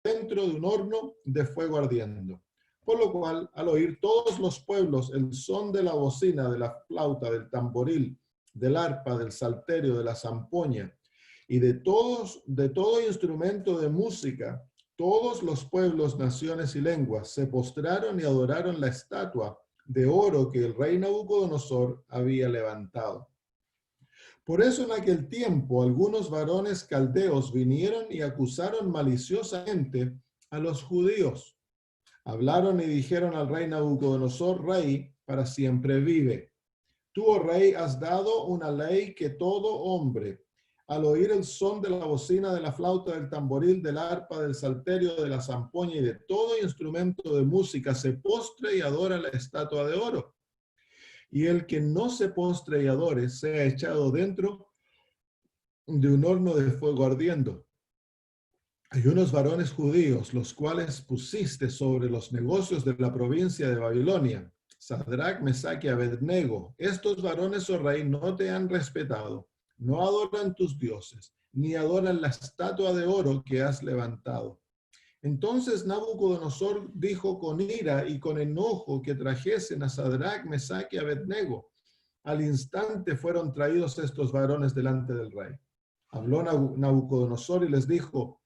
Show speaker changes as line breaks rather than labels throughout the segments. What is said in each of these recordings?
dentro de un horno de fuego ardiendo. Por lo cual, al oír todos los pueblos el son de la bocina, de la flauta, del tamboril, del arpa, del salterio, de la zampoña y de todo instrumento de música, todos los pueblos, naciones y lenguas se postraron y adoraron la estatua de oro que el rey Nabucodonosor había levantado. Por eso en aquel tiempo algunos varones caldeos vinieron y acusaron maliciosamente a los judíos. Hablaron y dijeron al rey Nabucodonosor, rey, para siempre vive. Tú, oh rey, has dado una ley que todo hombre, al oír el son de la bocina, de la flauta, del tamboril, del arpa, del salterio, de la zampoña y de todo instrumento de música, se postre y adora la estatua de oro. Y el que no se postre y adore sea echado dentro de un horno de fuego ardiendo. Hay unos varones judíos, los cuales pusiste sobre los negocios de la provincia de Babilonia, Sadrach, Mesach y Abednego. Estos varones, oh rey, no te han respetado, no adoran tus dioses, ni adoran la estatua de oro que has levantado. Entonces Nabucodonosor dijo con ira y con enojo que trajesen a Sadrach, Mesach y Abednego. Al instante fueron traídos estos varones delante del rey. Habló Nabucodonosor y les dijo,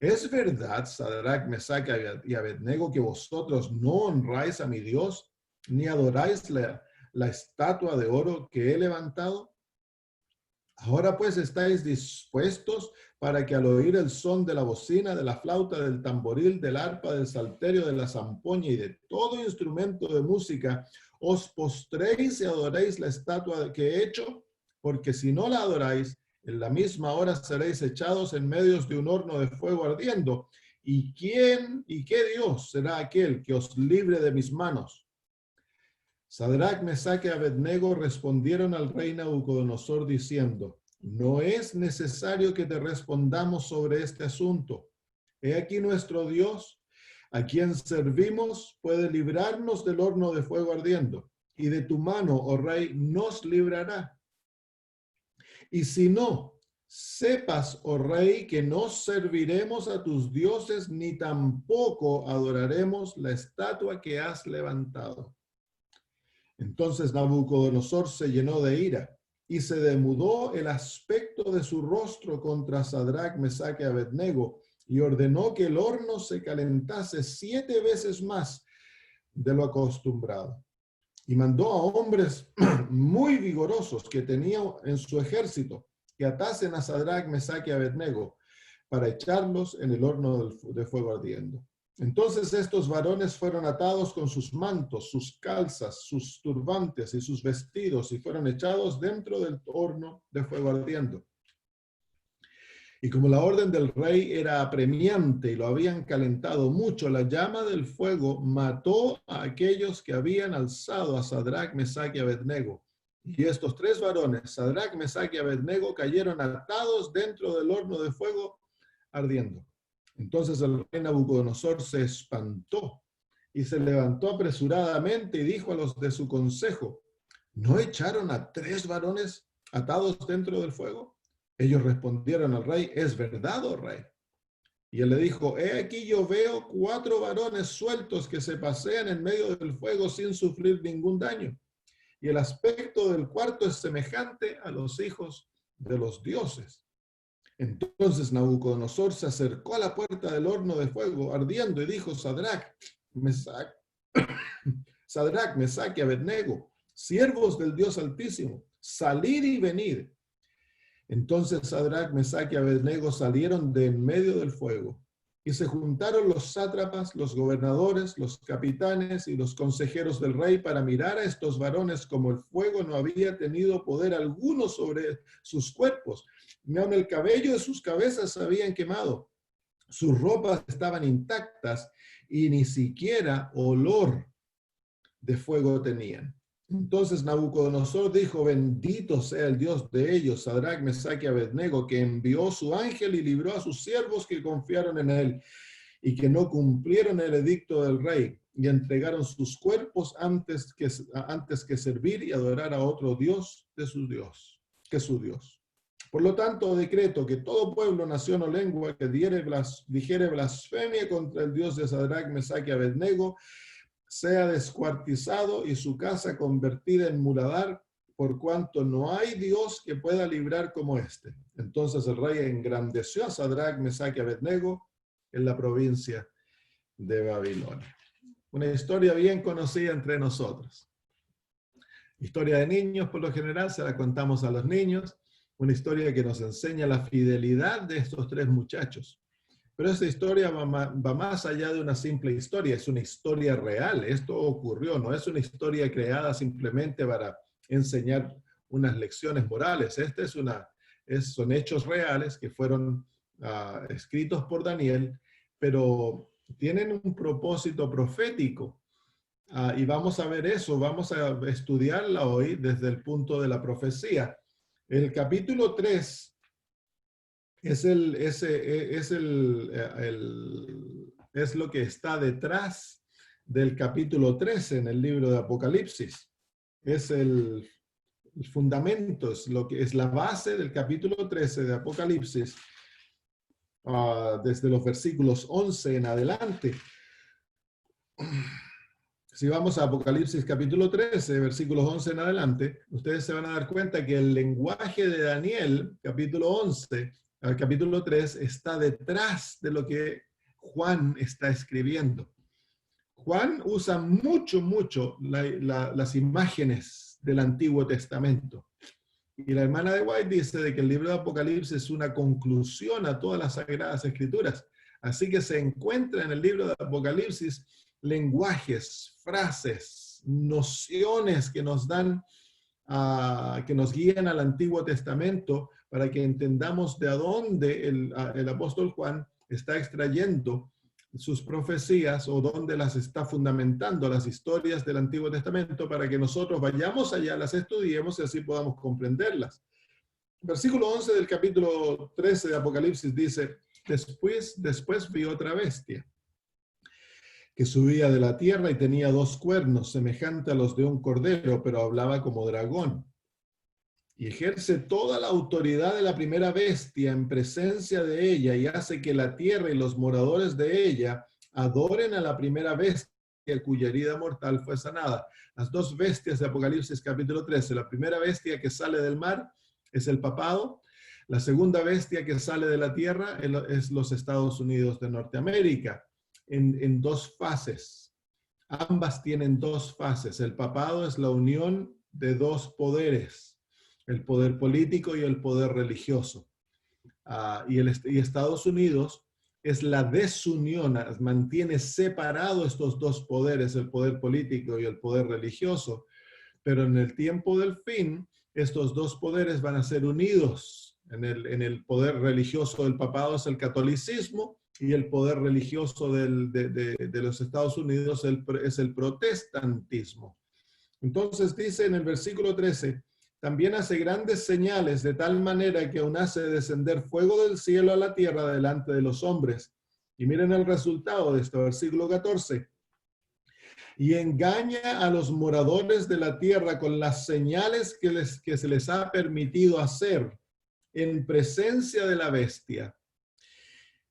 ¿es verdad, Sadrach, Mesach y Abednego, que vosotros no honráis a mi Dios, ni adoráis la estatua de oro que he levantado? Ahora pues estáis dispuestos para que al oír el son de la bocina, de la flauta, del tamboril, del arpa, del salterio, de la zampoña y de todo instrumento de música, os postréis y adoréis la estatua que he hecho, porque si no la adoráis, en la misma hora seréis echados en medio de un horno de fuego ardiendo. ¿Y quién y qué Dios será aquel que os libre de mis manos? Sadrach, Mesach y Abednego respondieron al rey Nabucodonosor diciendo, no es necesario que te respondamos sobre este asunto. He aquí nuestro Dios, a quien servimos, puede librarnos del horno de fuego ardiendo, y de tu mano, oh rey, nos librará. Y si no, sepas, oh rey, que no serviremos a tus dioses, ni tampoco adoraremos la estatua que has levantado. Entonces Nabucodonosor se llenó de ira y se demudó el aspecto de su rostro contra Sadrach, Mesach y Abednego y ordenó que el horno se calentase 7 veces más de lo acostumbrado. Y mandó a hombres muy vigorosos que tenía en su ejército que atasen a Sadrach, Mesach y Abednego para echarlos en el horno de fuego ardiendo. Entonces estos varones fueron atados con sus mantos, sus calzas, sus turbantes y sus vestidos y fueron echados dentro del horno de fuego ardiendo. Y como la orden del rey era apremiante y lo habían calentado mucho, la llama del fuego mató a aquellos que habían alzado a Sadrach, Mesach y Abednego. Y estos 3 varones, Sadrach, Mesach y Abednego, cayeron atados dentro del horno de fuego ardiendo. Entonces el rey Nabucodonosor se espantó y se levantó apresuradamente y dijo a los de su consejo, ¿no echaron a 3 varones atados dentro del fuego? Ellos respondieron al rey, es verdad, oh rey. Y él le dijo, he aquí yo veo 4 varones sueltos que se pasean en medio del fuego sin sufrir ningún daño. Y el aspecto del cuarto es semejante a los hijos de los dioses. Entonces Nabucodonosor se acercó a la puerta del horno de fuego ardiendo y dijo, Sadrach, Mesach y Abednego, siervos del Dios Altísimo, salid y venid. Entonces Sadrach, Mesach y Abednego salieron de en medio del fuego y se juntaron los sátrapas, los gobernadores, los capitanes y los consejeros del rey para mirar a estos varones como el fuego no había tenido poder alguno sobre sus cuerpos, ni aun el cabello de sus cabezas se habían quemado. Sus ropas estaban intactas y ni siquiera olor de fuego tenían. Entonces Nabucodonosor dijo, bendito sea el Dios de ellos, Sadrach, Mesach y Abednego, que envió su ángel y libró a sus siervos que confiaron en él y que no cumplieron el edicto del rey y entregaron sus cuerpos antes que servir y adorar a otro Dios que su Dios. Por lo tanto, decreto que todo pueblo, nación o lengua que dijere blasfemia contra el Dios de Sadrach, Mesach y Abednego, sea descuartizado y su casa convertida en muladar, por cuanto no hay Dios que pueda librar como este. Entonces el rey engrandeció a Sadrach, Mesach y Abednego en la provincia de Babilonia. Una historia bien conocida entre nosotros. Historia de niños, por lo general, se la contamos a los niños. Una historia que nos enseña la fidelidad de estos tres muchachos. Pero esta historia va más allá de una simple historia, es una historia real. Esto ocurrió, no es una historia creada simplemente para enseñar unas lecciones morales. Son hechos reales que fueron escritos por Daniel, pero tienen un propósito profético. Y vamos a ver eso, vamos a estudiarla hoy desde el punto de la profecía. El capítulo 3 es lo que está detrás del capítulo 13 en el libro de Apocalipsis. Es el fundamento, es lo que es la base del capítulo 13 de Apocalipsis, desde los versículos 11 en adelante. Si vamos a Apocalipsis capítulo 13, versículos 11 en adelante, ustedes se van a dar cuenta que el lenguaje de Daniel, capítulo 11 al capítulo 3, está detrás de lo que Juan está escribiendo. Juan usa mucho las imágenes del Antiguo Testamento. Y la hermana de White dice de que el libro de Apocalipsis es una conclusión a todas las Sagradas Escrituras. Así que se encuentra en el libro de Apocalipsis lenguajes, frases, nociones que nos dan, que nos guían al Antiguo Testamento para que entendamos de dónde el apóstol Juan está extrayendo sus profecías o dónde las está fundamentando las historias del Antiguo Testamento para que nosotros vayamos allá, las estudiemos y así podamos comprenderlas. Versículo 11 del capítulo 13 de Apocalipsis dice, después vi otra bestia que subía de la tierra y tenía 2 cuernos, semejante a los de un cordero, pero hablaba como dragón. Y ejerce toda la autoridad de la primera bestia en presencia de ella y hace que la tierra y los moradores de ella adoren a la primera bestia cuya herida mortal fue sanada. Las 2 bestias de Apocalipsis capítulo 13. La primera bestia que sale del mar es el papado. La segunda bestia que sale de la tierra es los Estados Unidos de Norteamérica. En 2 fases. Ambas tienen 2 fases. El papado es la unión de 2 poderes, el poder político y el poder religioso. Y Estados Unidos es la desunión, mantiene separado estos 2 poderes, el poder político y el poder religioso, pero en el tiempo del fin, estos 2 poderes van a ser unidos. En el poder religioso del papado es el catolicismo, y el poder religioso de los Estados Unidos es el protestantismo. Entonces dice en el versículo 13, también hace grandes señales de tal manera que aún hace descender fuego del cielo a la tierra delante de los hombres. Y miren el resultado de este versículo 14. Y engaña a los moradores de la tierra con las señales que se les ha permitido hacer en presencia de la bestia,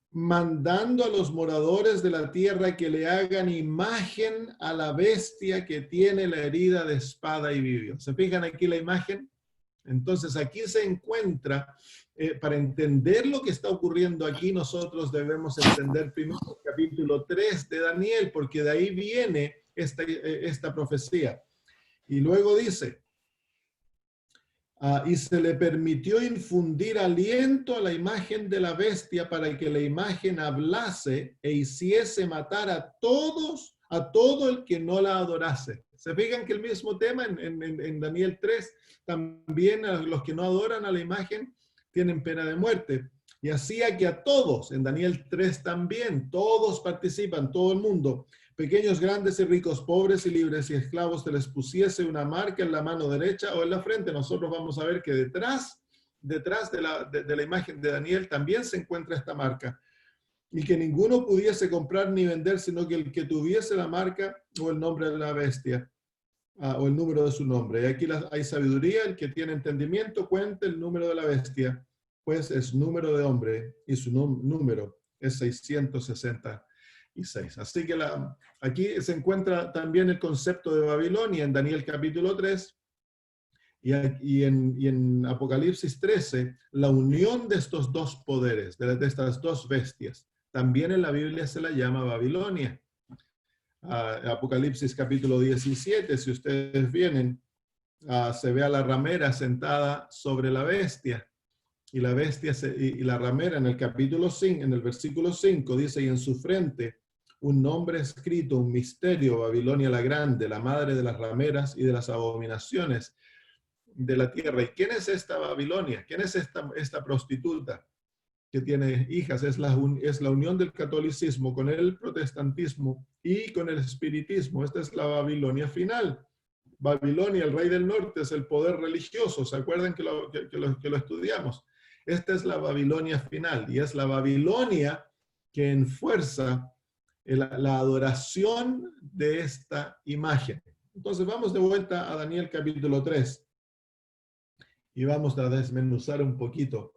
mandando a los moradores de la tierra que le hagan imagen a la bestia que tiene la herida de espada y vivió. ¿Se fijan aquí la imagen? Entonces aquí se encuentra, para entender lo que está ocurriendo aquí, nosotros debemos entender primero el capítulo 3 de Daniel, porque de ahí viene esta profecía. Y luego dice, y se le permitió infundir aliento a la imagen de la bestia para que la imagen hablase e hiciese matar a todo el que no la adorase. ¿Se fijan que el mismo tema en Daniel 3, también a los que no adoran a la imagen tienen pena de muerte? Y hacía que a todos, en Daniel 3 también, todos participan, todo el mundo, pequeños, grandes y ricos, pobres y libres y esclavos, se les pusiese una marca en la mano derecha o en la frente. Nosotros vamos a ver que detrás de la imagen de Daniel también se encuentra esta marca. Y que ninguno pudiese comprar ni vender, sino que el que tuviese la marca o el nombre de la bestia, o el número de su nombre. Y aquí hay sabiduría, el que tiene entendimiento cuenta el número de la bestia, pues es número de hombre y su número es 666. Así que aquí se encuentra también el concepto de Babilonia en Daniel capítulo 3 y en Apocalipsis 13, la unión de estos dos poderes, de estas dos bestias. También en la Biblia se la llama Babilonia. Apocalipsis capítulo 17, si ustedes vienen, se ve a la ramera sentada sobre la bestia. Y la bestia y la ramera en el capítulo 5, en el versículo 5 dice, y en su frente un nombre escrito, un misterio, Babilonia la grande, la madre de las rameras y de las abominaciones de la tierra. ¿Y quién es esta Babilonia? ¿Quién es esta prostituta que tiene hijas? Es la unión del catolicismo con el protestantismo y con el espiritismo. Esta es la Babilonia final. Babilonia, el rey del norte, es el poder religioso. ¿Se acuerdan que lo estudiamos? Esta es la Babilonia final y es la Babilonia que enfuerza la adoración de esta imagen. Entonces vamos de vuelta a Daniel capítulo 3 y vamos a desmenuzar un poquito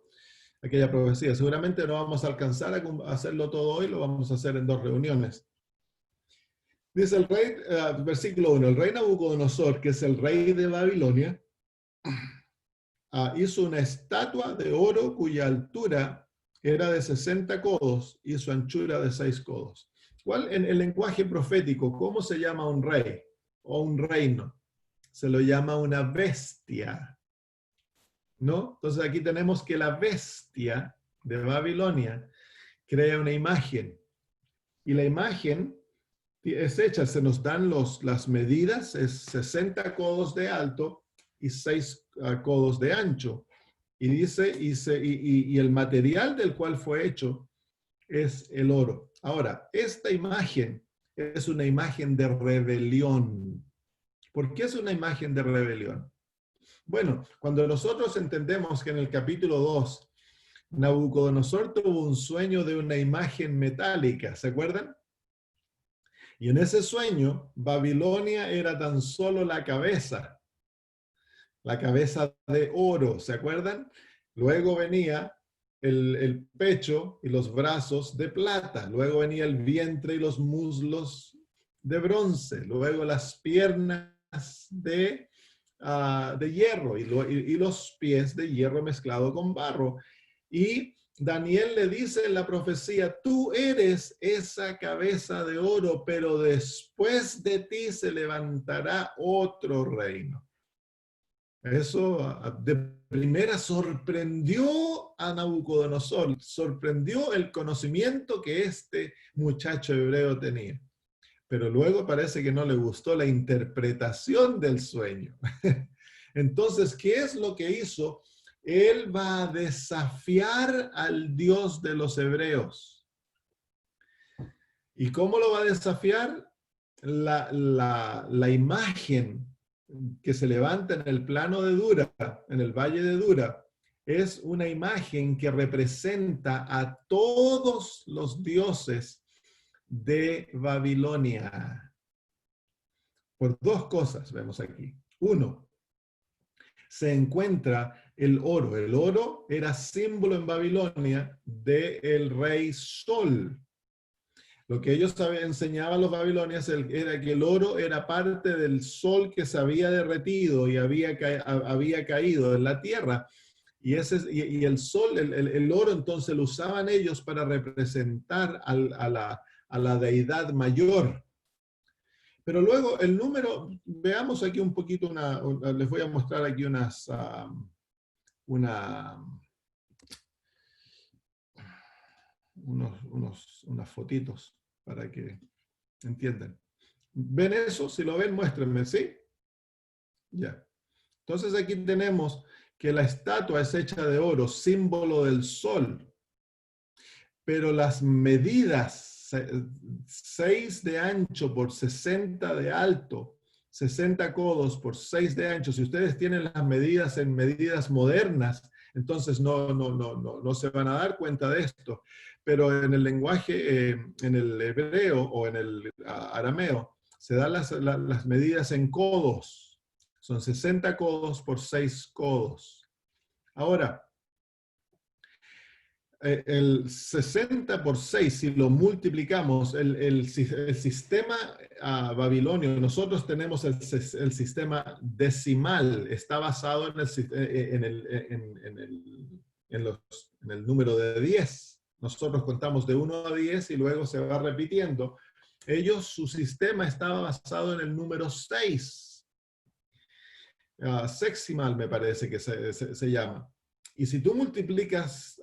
aquella profecía. Seguramente no vamos a alcanzar a hacerlo todo hoy, lo vamos a hacer en 2 reuniones. Dice el rey, versículo 1, el rey Nabucodonosor, que es el rey de Babilonia, hizo una estatua de oro cuya altura era de 60 codos y su anchura de 6 codos. ¿Cuál en el lenguaje profético, cómo se llama un rey o un reino? Se lo llama una bestia, ¿no? Entonces aquí tenemos que la bestia de Babilonia crea una imagen y la imagen es hecha, se nos dan las medidas, es 60 codos de alto y 6 codos de ancho. Y dice, y el material del cual fue hecho es el oro. Ahora, esta imagen es una imagen de rebelión. ¿Por qué es una imagen de rebelión? Bueno, cuando nosotros entendemos que en el capítulo 2, Nabucodonosor tuvo un sueño de una imagen metálica, ¿se acuerdan? Y en ese sueño, Babilonia era tan solo la cabeza de oro, ¿se acuerdan? Luego venía el pecho y los brazos de plata, luego venía el vientre y los muslos de bronce, luego las piernas de hierro y los pies de hierro mezclado con barro. Y Daniel le dice en la profecía, tú eres esa cabeza de oro, pero después de ti se levantará otro reino. Eso de primera sorprendió a Nabucodonosor, sorprendió el conocimiento que este muchacho hebreo tenía. Pero luego parece que no le gustó la interpretación del sueño. Entonces, ¿qué es lo que hizo? Él va a desafiar al Dios de los hebreos. ¿Y cómo lo va a desafiar? La imagen que se levanta en el plano de Dura, en el valle de Dura, es una imagen que representa a todos los dioses de Babilonia. Por 2 cosas vemos aquí. 1, se encuentra el oro. El oro era símbolo en Babilonia del rey Sol. Lo que ellos enseñaban a los babilonios era que el oro era parte del sol que se había derretido y había caído en la tierra. Y el sol, el oro, entonces lo usaban ellos para representar a la deidad mayor. Pero luego el número, veamos aquí un poquito, les voy a mostrar aquí unas fotitos para que entiendan. ¿Ven eso? Si lo ven, muéstrenme, ¿sí? Ya. Entonces aquí tenemos que la estatua es hecha de oro, símbolo del sol. Pero las medidas, 6 de ancho por 60 de alto, 60 codos por 6 de ancho, si ustedes tienen las medidas en medidas modernas, entonces no se van a dar cuenta de esto. Pero en el lenguaje, en el hebreo o en el arameo, se dan las medidas en codos. Son 60 codos por 6 codos. Ahora, el 60 por 6, si lo multiplicamos, el sistema babilonio, nosotros tenemos el sistema decimal, está basado en el número de 10. Nosotros contamos de 1 a 10 y luego se va repitiendo. Su sistema estaba basado en el número 6. Sextimal me parece que se llama. Y si tú multiplicas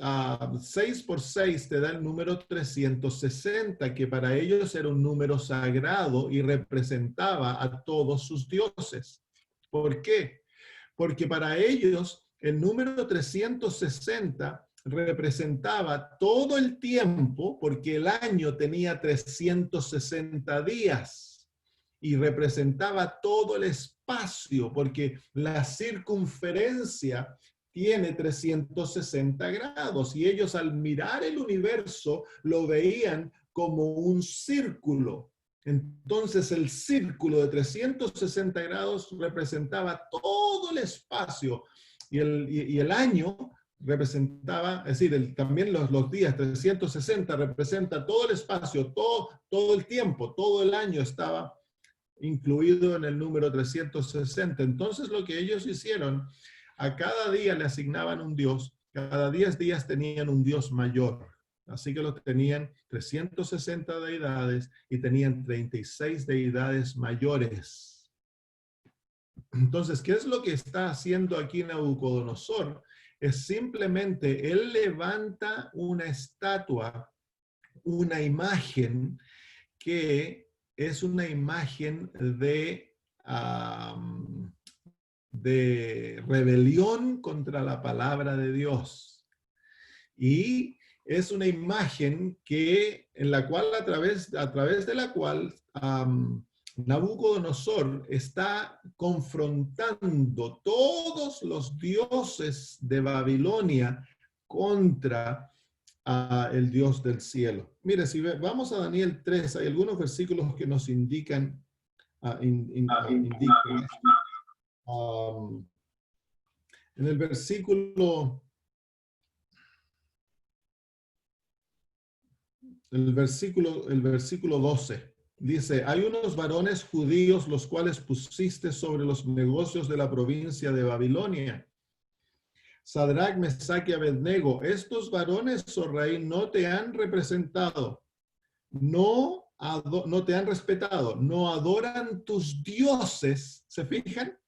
6 por 6, te da el número 360, que para ellos era un número sagrado y representaba a todos sus dioses. ¿Por qué? Porque para ellos el número 360 representaba todo el tiempo, porque el año tenía 360 días, y representaba todo el espacio, porque la circunferencia tiene 360 grados, y ellos al mirar el universo lo veían como un círculo. Entonces el círculo de 360 grados representaba todo el espacio, y el año representaba, es decir, también los días, 360 representa todo el espacio, todo el tiempo, todo el año estaba incluido en el número 360. Entonces lo que ellos hicieron, a cada día le asignaban un dios, cada 10 días tenían un dios mayor. Así que tenían 360 deidades y tenían 36 deidades mayores. Entonces, ¿qué es lo que está haciendo aquí Nabucodonosor? Es simplemente, él levanta una estatua, una imagen que es una imagen de rebelión contra la palabra de Dios. Y es una imagen en la cual, a través de la cual Nabucodonosor está confrontando todos los dioses de Babilonia contra el Dios del cielo. Mire, si vamos a Daniel 3, hay algunos versículos que nos indican, en el versículo 12, dice, hay unos varones judíos los cuales pusiste sobre los negocios de la provincia de Babilonia. Sadrach, Mesach y Abednego, estos varones, oh rey, no te han representado, no te han respetado, no adoran tus dioses, ¿se fijan?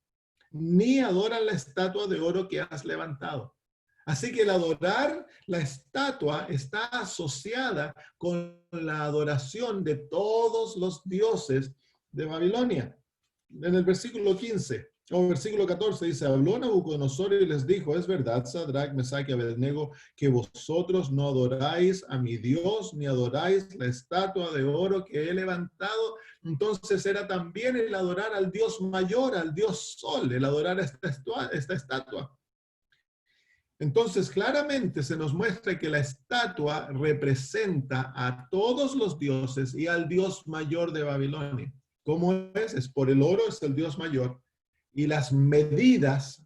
Ni adoran la estatua de oro que has levantado. Así que el adorar la estatua está asociada con la adoración de todos los dioses de Babilonia. En el versículo 15 o versículo 14 dice, habló Nabucodonosor y les dijo, es verdad, Sadrach, Mesach y Abednego, que vosotros no adoráis a mi Dios, ni adoráis la estatua de oro que he levantado. Entonces era también el adorar al Dios mayor, al Dios Sol, el adorar esta estatua. Entonces, claramente se nos muestra que la estatua representa a todos los dioses y al Dios mayor de Babilonia. ¿Cómo es? Es por el oro, es el Dios mayor. Y las medidas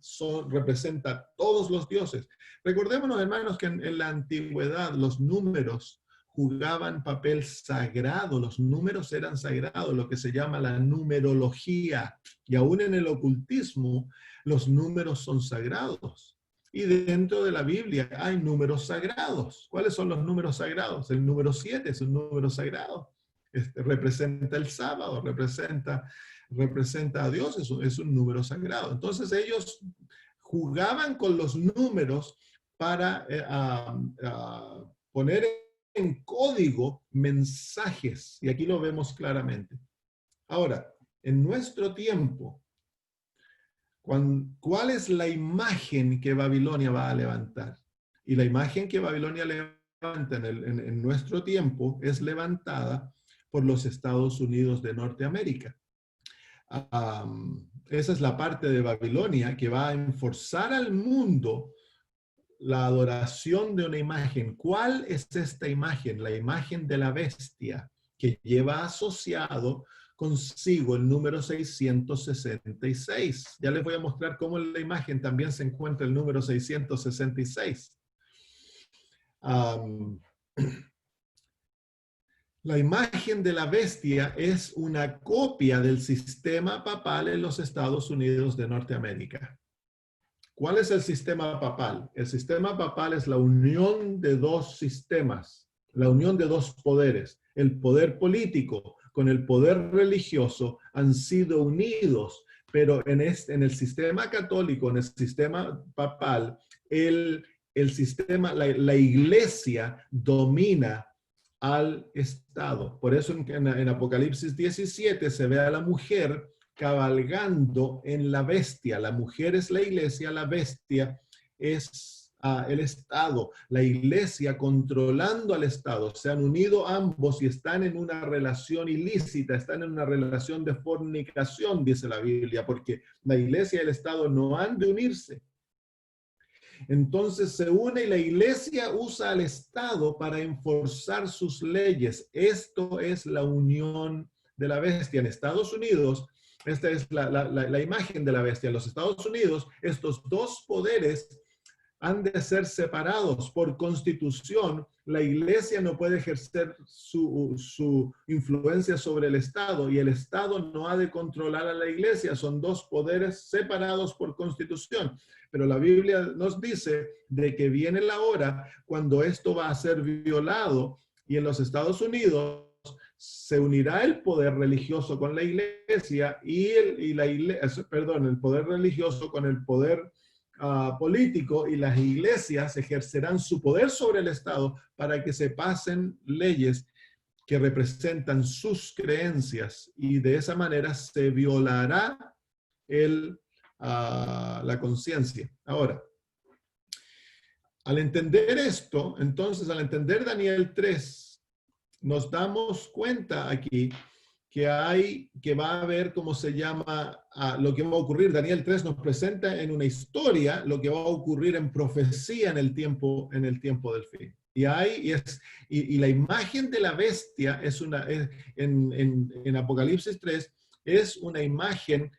representan todos los dioses. Recordémonos, hermanos, que en la antigüedad los números jugaban papel sagrado. Los números eran sagrados, lo que se llama la numerología. Y aún en el ocultismo, los números son sagrados. Y dentro de la Biblia hay números sagrados. ¿Cuáles son los números sagrados? El número 7 es un número sagrado. Representa el sábado, representa a Dios, es un número sagrado. Entonces ellos jugaban con los números para poner en código mensajes. Y aquí lo vemos claramente. Ahora, en nuestro tiempo, ¿cuál es la imagen que Babilonia va a levantar? Y la imagen que Babilonia levanta en nuestro tiempo es levantada por los Estados Unidos de Norteamérica. Esa es la parte de Babilonia que va a enforzar al mundo la adoración de una imagen. ¿Cuál es esta imagen? La imagen de la bestia, que lleva asociado consigo el número 666. Ya les voy a mostrar cómo en la imagen también se encuentra el número 666. am, la imagen de la bestia es una copia del sistema papal en los Estados Unidos de Norteamérica. ¿Cuál es el sistema papal? El sistema papal es la unión de dos sistemas, la unión de dos poderes. El poder político con el poder religioso han sido unidos, pero en el sistema católico, en el sistema papal, la iglesia domina al Estado. Por eso en Apocalipsis 17 se ve a la mujer cabalgando en la bestia. La mujer es la iglesia, la bestia es el Estado. La iglesia controlando al Estado. Se han unido ambos y están en una relación ilícita, están en una relación de fornicación, dice la Biblia, porque la iglesia y el Estado no han de unirse. Entonces se une y la iglesia usa al Estado para enforzar sus leyes. Esto es la unión de la bestia. En Estados Unidos, esta es la imagen de la bestia. En los Estados Unidos, estos dos poderes han de ser separados por constitución. La iglesia no puede ejercer su influencia sobre el Estado y el Estado no ha de controlar a la iglesia. Son dos poderes separados por constitución. Pero la Biblia nos dice de que viene la hora cuando esto va a ser violado y en los Estados Unidos se unirá el poder religioso con la iglesia el poder religioso con el poder político, y las iglesias ejercerán su poder sobre el Estado para que se pasen leyes que representan sus creencias y de esa manera se violará la conciencia. Ahora, al entender esto, entonces al entender Daniel 3, nos damos cuenta aquí que va a haber, ¿cómo se llama? Lo que va a ocurrir. Daniel 3 nos presenta en una historia lo que va a ocurrir en profecía en el tiempo del fin. Y la imagen de la bestia en Apocalipsis 3 es una imagen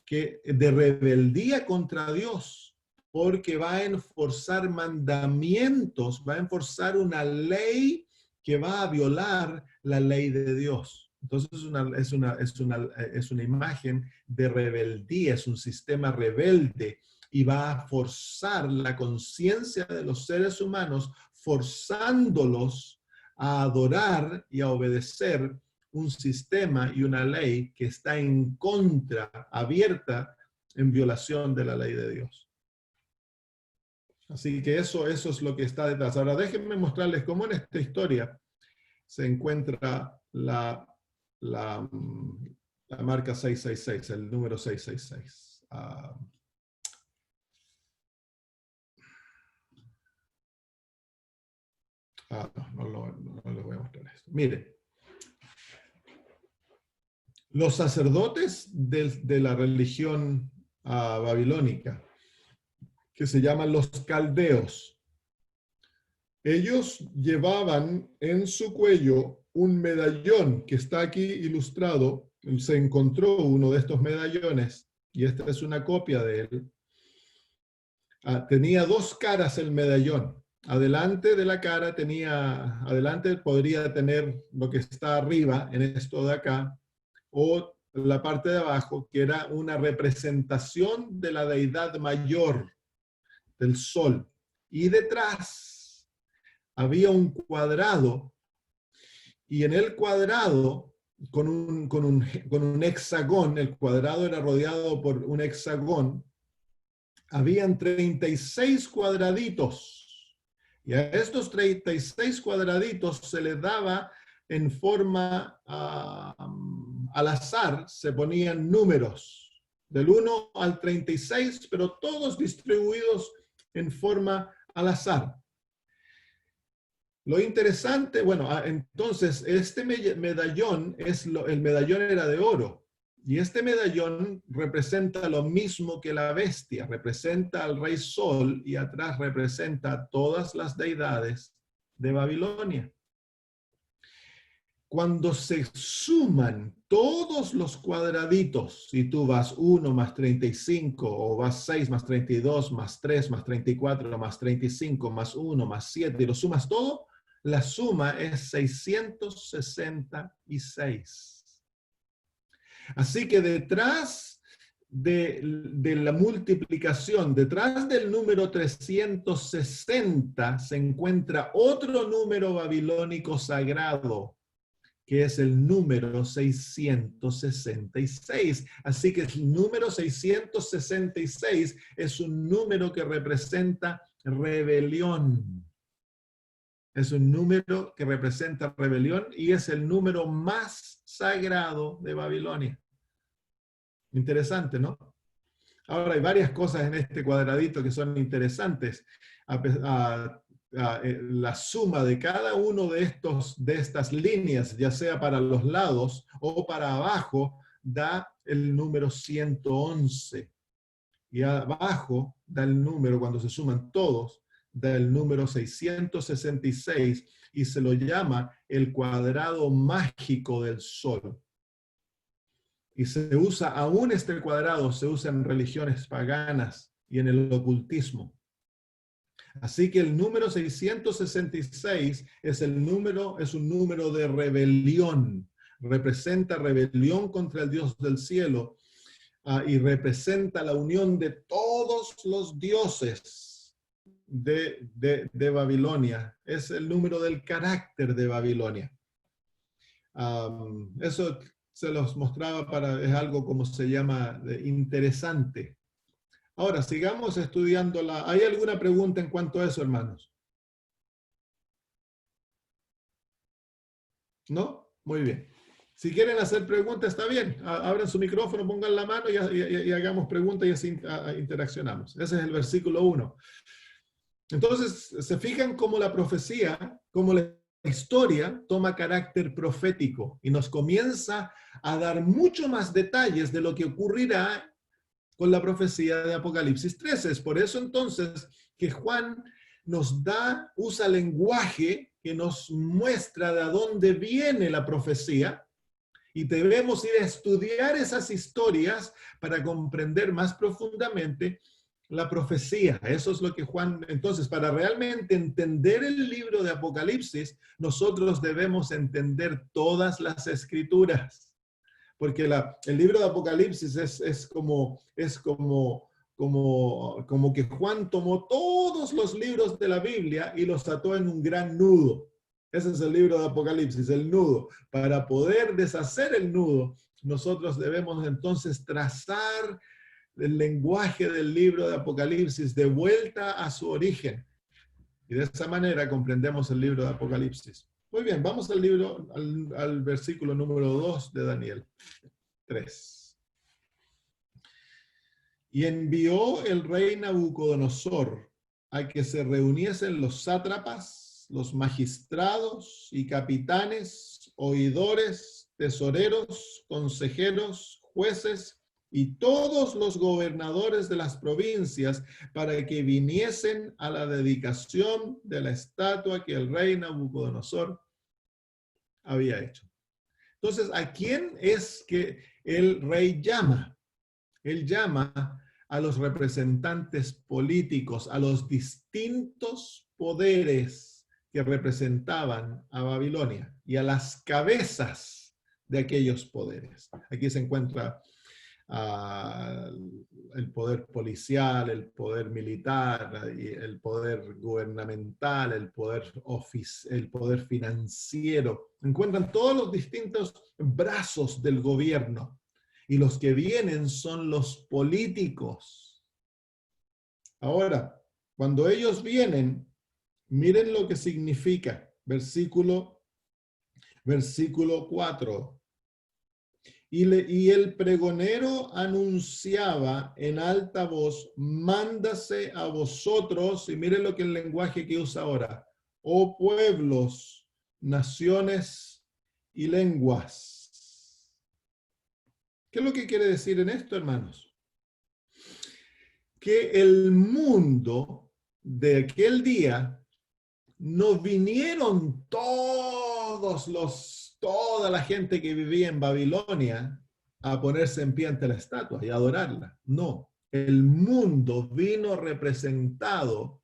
de rebeldía contra Dios, porque va a enforzar mandamientos, va a enforzar una ley que va a violar la ley de Dios. Entonces es una imagen de rebeldía, es un sistema rebelde y va a forzar la conciencia de los seres humanos, forzándolos a adorar y a obedecer un sistema y una ley que está en contra, abierta, en violación de la ley de Dios. Así que eso es lo que está detrás. Ahora déjenme mostrarles cómo en esta historia se encuentra la marca 666, el número 666. No les voy a mostrar esto. Mire, los sacerdotes de la religión babilónica, que se llaman los caldeos, ellos llevaban en su cuello un medallón que está aquí ilustrado. Se encontró uno de estos medallones y esta es una copia de él. Tenía dos caras el medallón. Adelante de la cara adelante podría tener lo que está arriba en esto de acá, o la parte de abajo, que era una representación de la deidad mayor del sol. Y detrás había un cuadrado, y en el cuadrado, con un hexagón, el cuadrado era rodeado por un hexagón, habían 36 cuadraditos. Y a estos 36 cuadraditos se les daba en forma al azar, se ponían números del 1 al 36, pero todos distribuidos en forma al azar. Lo interesante, bueno, entonces este medallón, el medallón era de oro, y este medallón representa lo mismo que la bestia, representa al rey Sol, y atrás representa a todas las deidades de Babilonia. cuando se suman todos los cuadraditos, si tú vas 1 más 35, o vas 6 más 32, más 3 más 34, más 35, más 1, más 7, y lo sumas todo, la suma es 666. Así que detrás de la multiplicación, detrás del número 360, se encuentra otro número babilónico sagrado, que es el número 666. Así que el número 666 es un número que representa rebelión. Es un número que representa rebelión y es el número más sagrado de Babilonia. Interesante, ¿no? Ahora hay varias cosas en este cuadradito que son interesantes. La suma de cada uno de estas líneas, ya sea para los lados o para abajo, da el número 111. Y abajo da el número, cuando se suman todos, da el número 666 y se lo llama el cuadrado mágico del sol. Y se usa, aún este cuadrado se usa en religiones paganas y en el ocultismo. Así que el número 666 es un número de rebelión. Representa rebelión contra el Dios del cielo y representa la unión de todos los dioses de Babilonia. Es el número del carácter de Babilonia. Eso se los mostraba es algo como se llama interesante. Ahora, sigamos estudiando ¿Hay alguna pregunta en cuanto a eso, hermanos? ¿No? Muy bien. Si quieren hacer preguntas, está bien. Abran su micrófono, pongan la mano y hagamos preguntas y así interaccionamos. Ese es el versículo 1. Entonces, se fijan cómo la profecía, cómo la historia toma carácter profético y nos comienza a dar mucho más detalles de lo que ocurrirá con la profecía de Apocalipsis 13. Es por eso entonces que Juan usa lenguaje que nos muestra de dónde viene la profecía y debemos ir a estudiar esas historias para comprender más profundamente la profecía. Eso es lo que Juan, entonces, para realmente entender el libro de Apocalipsis, nosotros debemos entender todas las escrituras. Porque el libro de Apocalipsis es como que Juan tomó todos los libros de la Biblia y los ató en un gran nudo. Ese es el libro de Apocalipsis, el nudo. Para poder deshacer el nudo, nosotros debemos entonces trazar el lenguaje del libro de Apocalipsis de vuelta a su origen. Y de esa manera comprendemos el libro de Apocalipsis. Muy bien, vamos al versículo número 2 de Daniel 3. Y envió el rey Nabucodonosor a que se reuniesen los sátrapas, los magistrados y capitanes, oidores, tesoreros, consejeros, jueces y todos los gobernadores de las provincias para que viniesen a la dedicación de la estatua que el rey Nabucodonosor había hecho. Entonces, ¿a quién es que el rey llama? Él llama a los representantes políticos, a los distintos poderes que representaban a Babilonia y a las cabezas de aquellos poderes. Aquí se encuentra el poder policial, el poder militar, el poder gubernamental, el poder financiero. Encuentran todos los distintos brazos del gobierno. Y los que vienen son los políticos. Ahora, cuando ellos vienen, miren lo que significa. Versículo 4. Y el pregonero anunciaba en alta voz, mándase a vosotros, y miren lo que el lenguaje que usa ahora, oh pueblos, naciones y lenguas. ¿Qué es lo que quiere decir en esto, hermanos? Que el mundo de aquel día no vinieron todos los toda la gente que vivía en Babilonia a ponerse en pie ante la estatua y adorarla. No, el mundo vino representado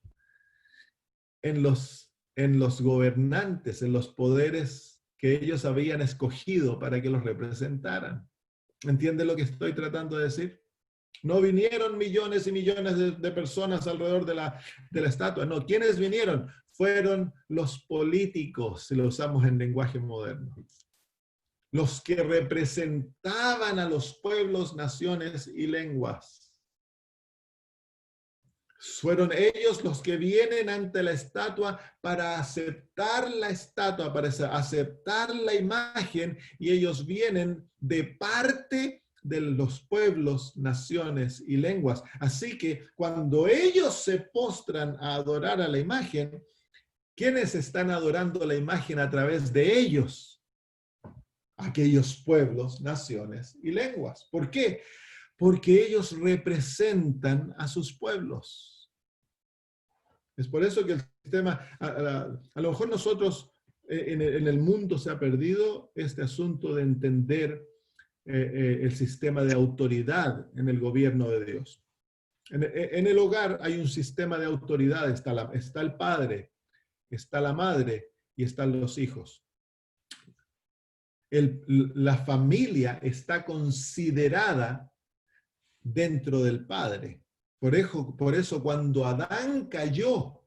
en los gobernantes, en los poderes que ellos habían escogido para que los representaran. ¿Entiende lo que estoy tratando de decir? No vinieron millones y millones de personas alrededor de la estatua. No, ¿quiénes vinieron? Fueron los políticos, si lo usamos en lenguaje moderno. Los que representaban a los pueblos, naciones y lenguas. Fueron ellos los que vienen ante la estatua para aceptar la estatua, para aceptar la imagen, y ellos vienen de parte de los pueblos, naciones y lenguas. Así que cuando ellos se postran a adorar a la imagen, ¿quiénes están adorando la imagen a través de ellos? Aquellos pueblos, naciones y lenguas. ¿Por qué? Porque ellos representan a sus pueblos. Es por eso que el sistema, a lo mejor nosotros en el mundo se ha perdido este asunto de entender el sistema de autoridad en el gobierno de Dios. En el hogar hay un sistema de autoridad, está el padre, está la madre y están los hijos. La familia está considerada dentro del Padre. Por eso cuando Adán cayó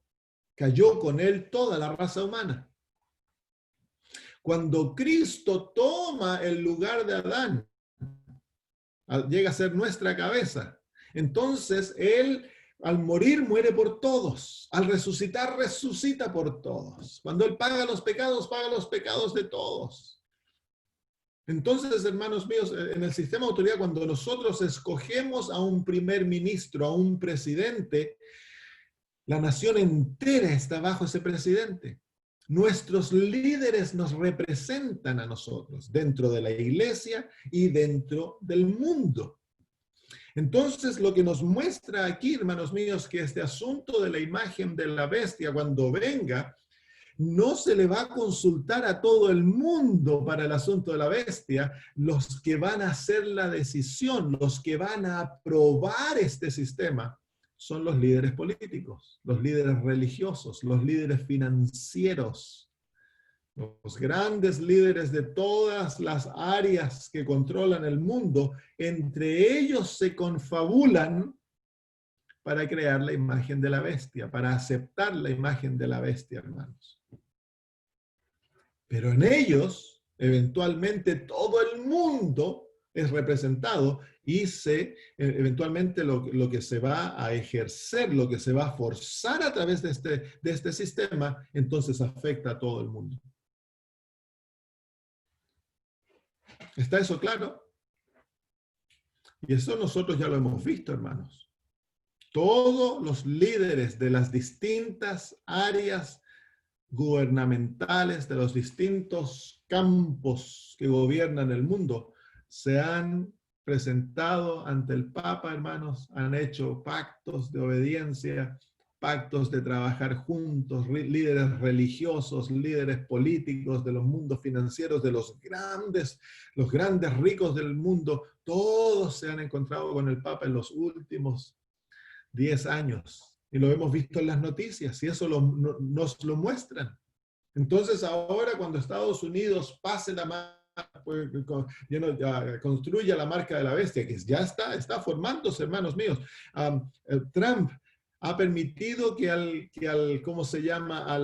con él toda la raza humana. Cuando Cristo toma el lugar de Adán, llega a ser nuestra cabeza. Entonces Él, al morir, muere por todos. Al resucitar, resucita por todos. Cuando Él paga los pecados de todos. Entonces, hermanos míos, en el sistema de autoridad, cuando nosotros escogemos a un primer ministro, a un presidente, la nación entera está bajo ese presidente. Nuestros líderes nos representan a nosotros dentro de la iglesia y dentro del mundo. Entonces, lo que nos muestra aquí, hermanos míos, que este asunto de la imagen de la bestia, cuando venga, no se le va a consultar a todo el mundo para el asunto de la bestia. Los que van a hacer la decisión, los que van a aprobar este sistema, son los líderes políticos, los líderes religiosos, los líderes financieros, los grandes líderes de todas las áreas que controlan el mundo. Entre ellos se confabulan para crear la imagen de la bestia, para aceptar la imagen de la bestia, hermanos. Pero en ellos, eventualmente, todo el mundo es representado y eventualmente lo que se va a ejercer, lo que se va a forzar a través de este sistema, entonces afecta a todo el mundo. ¿Está eso claro? Y eso nosotros ya lo hemos visto, hermanos. Todos los líderes de las distintas áreas gubernamentales, de los distintos campos que gobiernan el mundo, se han presentado ante el Papa, hermanos, han hecho pactos de obediencia, pactos de trabajar juntos, líderes religiosos, líderes políticos, de los mundos financieros, de los grandes ricos del mundo, todos se han encontrado con el Papa en los últimos 10 años. Y lo hemos visto en las noticias, y eso nos lo muestran. Entonces ahora cuando Estados Unidos pase la marca, construya la marca de la bestia, que ya está formándose, hermanos míos. Trump ha permitido ¿cómo se llama? A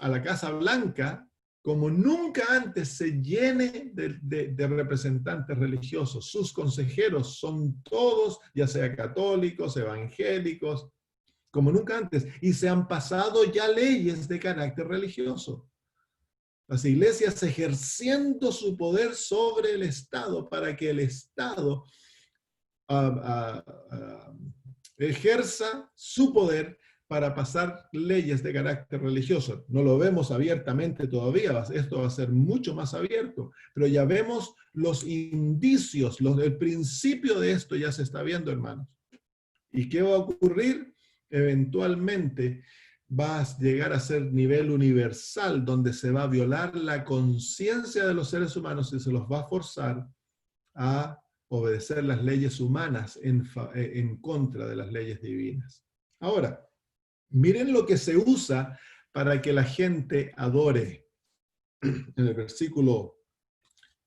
la Casa Blanca, como nunca antes, se llene de representantes religiosos. Sus consejeros son todos, ya sea católicos, evangélicos, como nunca antes, y se han pasado ya leyes de carácter religioso. Las iglesias ejerciendo su poder sobre el Estado para que el Estado ejerza su poder para pasar leyes de carácter religioso. No lo vemos abiertamente todavía, esto va a ser mucho más abierto, pero ya vemos los indicios, el principio de esto ya se está viendo, hermanos. ¿Y qué va a ocurrir? Eventualmente va a llegar a ser nivel universal, donde se va a violar la conciencia de los seres humanos y se los va a forzar a obedecer las leyes humanas en contra de las leyes divinas. Ahora, miren lo que se usa para que la gente adore. En el versículo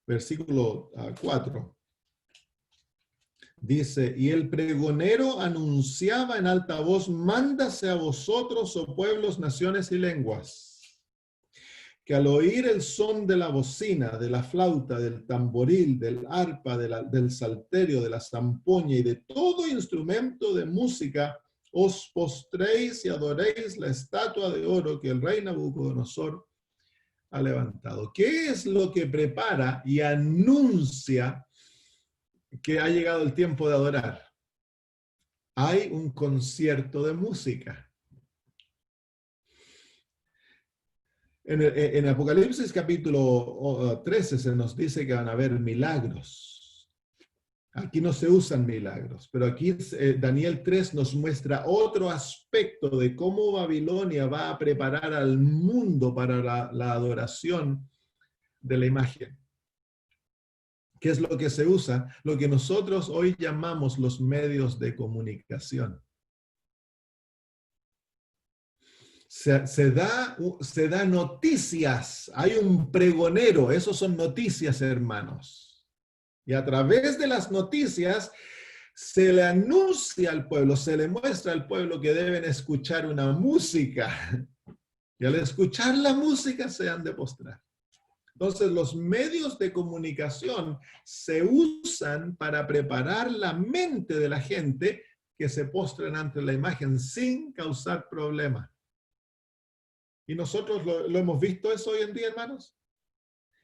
4, dice, y el pregonero anunciaba en alta voz, mándase a vosotros, oh pueblos, naciones y lenguas, que al oír el son de la bocina, de la flauta, del tamboril, del arpa, del salterio, de la zampoña y de todo instrumento de música, os postréis y adoréis la estatua de oro que el rey Nabucodonosor ha levantado. ¿Qué es lo que prepara y anuncia que ha llegado el tiempo de adorar? Hay un concierto de música. En Apocalipsis capítulo 13 se nos dice que van a haber milagros. Aquí no se usan milagros, pero aquí Daniel 3 nos muestra otro aspecto de cómo Babilonia va a preparar al mundo para la adoración de la imagen. ¿Qué es lo que se usa? Lo que nosotros hoy llamamos los medios de comunicación. Se da noticias, hay un pregonero, esos son noticias, hermanos. Y a través de las noticias se le anuncia al pueblo, se le muestra al pueblo que deben escuchar una música. Y al escuchar la música se han de postrar. Entonces los medios de comunicación se usan para preparar la mente de la gente que se postren ante la imagen sin causar problema. Y nosotros lo hemos visto eso hoy en día, hermanos.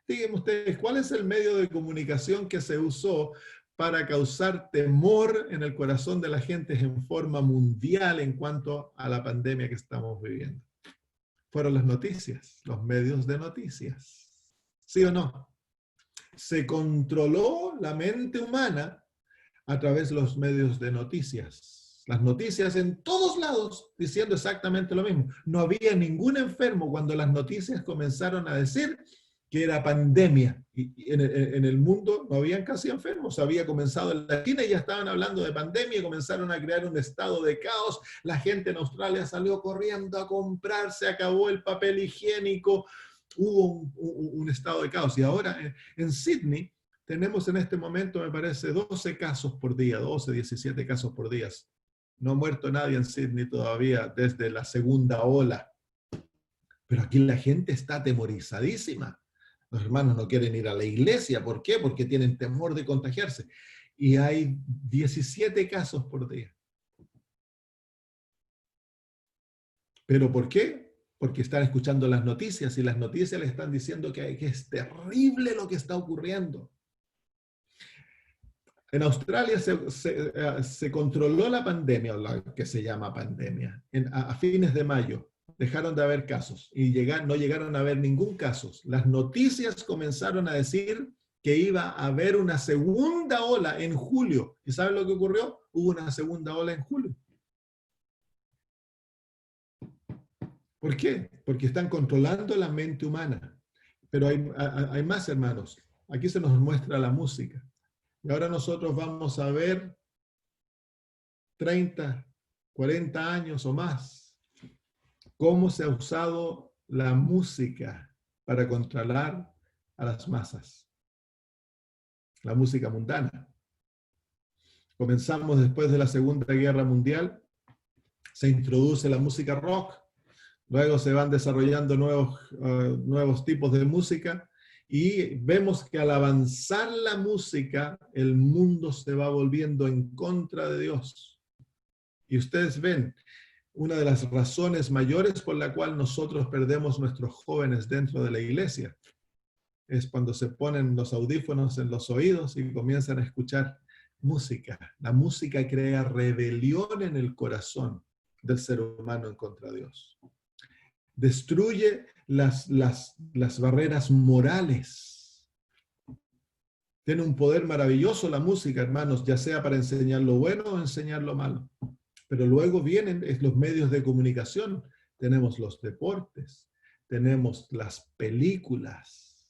Díganme ustedes, ¿cuál es el medio de comunicación que se usó para causar temor en el corazón de la gente en forma mundial en cuanto a la pandemia que estamos viviendo? Fueron las noticias, los medios de noticias. ¿Sí o no? Se controló la mente humana a través de los medios de noticias. Las noticias en todos lados diciendo exactamente lo mismo. No había ningún enfermo cuando las noticias comenzaron a decir que era pandemia. Y en el mundo no habían casi enfermos. Había comenzado en la China y ya estaban hablando de pandemia y comenzaron a crear un estado de caos. La gente en Australia salió corriendo a comprar, se acabó el papel higiénico. Hubo un estado de caos. Y ahora en Sydney tenemos en este momento, me parece, 12 casos por día, 12, 17 casos por día. No ha muerto nadie en Sydney todavía desde la segunda ola. Pero aquí la gente está atemorizadísima. Los hermanos no quieren ir a la iglesia. ¿Por qué? Porque tienen temor de contagiarse. Y hay 17 casos por día. ¿Pero por qué? Porque están escuchando las noticias y las noticias les están diciendo que es terrible lo que está ocurriendo. En Australia se controló la pandemia, la que se llama pandemia, a fines de mayo. Dejaron de haber casos y no llegaron a haber ningún caso. Las noticias comenzaron a decir que iba a haber una segunda ola en julio. ¿Y saben lo que ocurrió? Hubo una segunda ola en julio. ¿Por qué? Porque están controlando la mente humana. Pero hay más, hermanos. Aquí se nos muestra la música. Y ahora nosotros vamos a ver 30, 40 años o más cómo se ha usado la música para controlar a las masas. La música mundana. Comenzamos después de la Segunda Guerra Mundial, se introduce la música rock, luego se van desarrollando nuevos tipos de música y vemos que al avanzar la música, el mundo se va volviendo en contra de Dios. Y ustedes ven, una de las razones mayores por la cual nosotros perdemos nuestros jóvenes dentro de la iglesia es cuando se ponen los audífonos en los oídos y comienzan a escuchar música. La música crea rebelión en el corazón del ser humano en contra de Dios. Destruye las barreras morales. Tiene un poder maravilloso la música, hermanos, ya sea para enseñar lo bueno o enseñar lo malo. Pero luego vienen los medios de comunicación tenemos los deportes, tenemos las películas.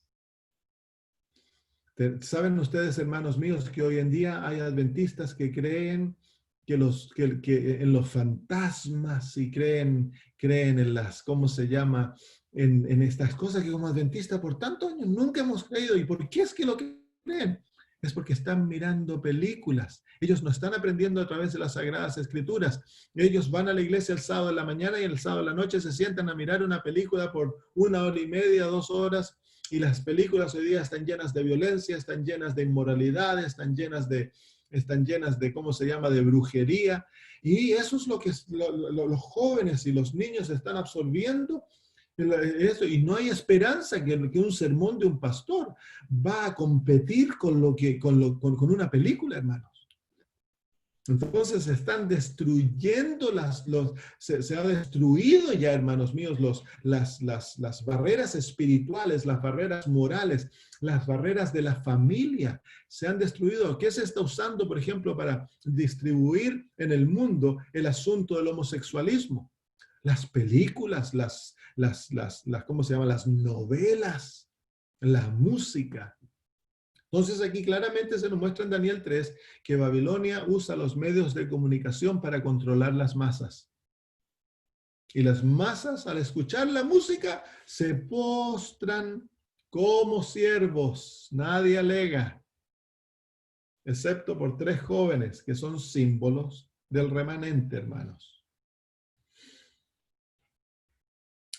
¿Saben ustedes, hermanos míos, que hoy en día hay adventistas que creen que en los fantasmas y creen en las, ¿cómo se llama? En estas cosas que como adventistas por tantos años nunca hemos creído? ¿Y por qué es que lo creen? Es porque están mirando películas. Ellos no están aprendiendo a través de las Sagradas Escrituras. Ellos van a la iglesia el sábado en la mañana y el sábado en la noche se sientan a mirar una película por 1 hora y media, 2 horas. Y las películas hoy día están llenas de violencia, están llenas de inmoralidad, están llenas de, ¿cómo se llama?, de brujería. Y eso es lo que los jóvenes y los niños están absorbiendo. Eso, y no hay esperanza que un sermón de un pastor va a competir con una película, hermanos. Entonces se están destruyendo se ha destruido ya, hermanos míos, las barreras espirituales, las barreras morales, las barreras de la familia. Se han destruido. ¿Qué se está usando, por ejemplo, para distribuir en el mundo el asunto del homosexualismo? Las películas, ¿cómo se llama? Las novelas, la música. Entonces aquí claramente se nos muestra en Daniel 3 que Babilonia usa los medios de comunicación para controlar las masas. Y las masas, al escuchar la música, se postran como siervos. Nadie alega, excepto por 3 jóvenes que son símbolos del remanente, hermanos.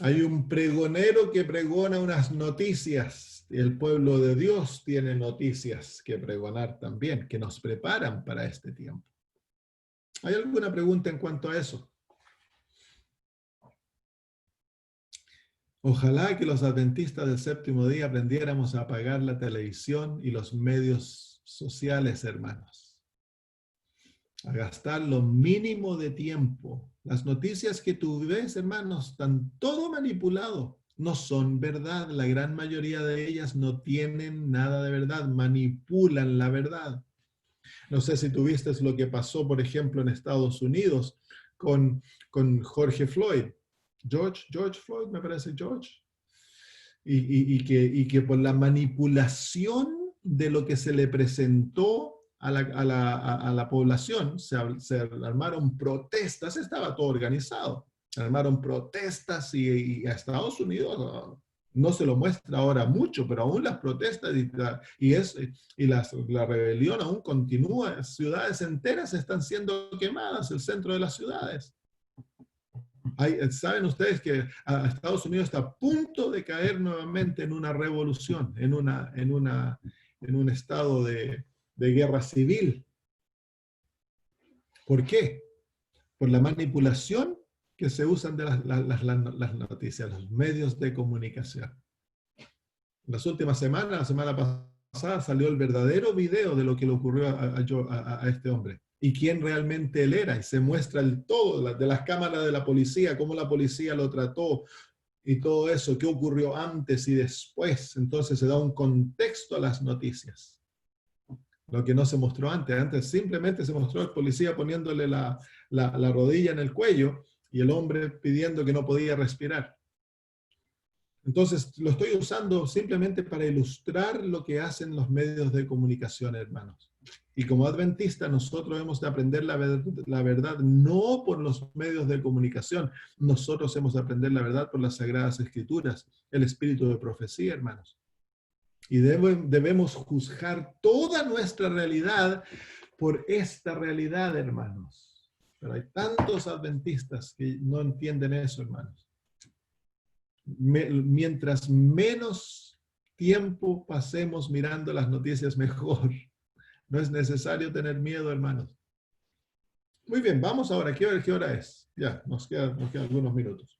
Hay un pregonero que pregona unas noticias. El pueblo de Dios tiene noticias que pregonar también, que nos preparan para este tiempo. ¿Hay alguna pregunta en cuanto a eso? Ojalá que los adventistas del séptimo día aprendiéramos a apagar la televisión y los medios sociales, hermanos. A gastar lo mínimo de tiempo. Las noticias que tú ves, hermanos, están todo manipulado. No son verdad. La gran mayoría de ellas no tienen nada de verdad. Manipulan la verdad. No sé si tú viste lo que pasó, por ejemplo, en Estados Unidos con Jorge Floyd. George Floyd, me parece George. Y que por la manipulación de lo que se le presentó a la población, se armaron protestas, estaba todo organizado, armaron protestas y a Estados Unidos no se lo muestra ahora mucho, pero aún las protestas la rebelión aún continúa, ciudades enteras están siendo quemadas, el centro de las ciudades. ¿Saben ustedes que Estados Unidos está a punto de caer nuevamente en una revolución, en un estado de guerra civil? ¿Por qué? Por la manipulación que se usan de las noticias, los medios de comunicación. Las últimas semanas, la semana pasada, salió el verdadero video de lo que le ocurrió a este hombre y quién realmente él era, y se muestra el todo de las cámaras de la policía, cómo la policía lo trató y todo eso, qué ocurrió antes y después. Entonces se da un contexto a las noticias. Lo que no se mostró antes. Antes simplemente se mostró el policía poniéndole la rodilla en el cuello y el hombre pidiendo que no podía respirar. Entonces lo estoy usando simplemente para ilustrar lo que hacen los medios de comunicación, hermanos. Y como adventistas nosotros hemos de aprender la verdad no por los medios de comunicación. Nosotros hemos de aprender la verdad por las Sagradas Escrituras, el espíritu de profecía, hermanos. Y debemos juzgar toda nuestra realidad por esta realidad, hermanos. Pero hay tantos adventistas que no entienden eso, hermanos. Mientras menos tiempo pasemos mirando las noticias, mejor. No es necesario tener miedo, hermanos. Muy bien, vamos ahora. ¿Qué hora es? Ya, nos quedan algunos minutos.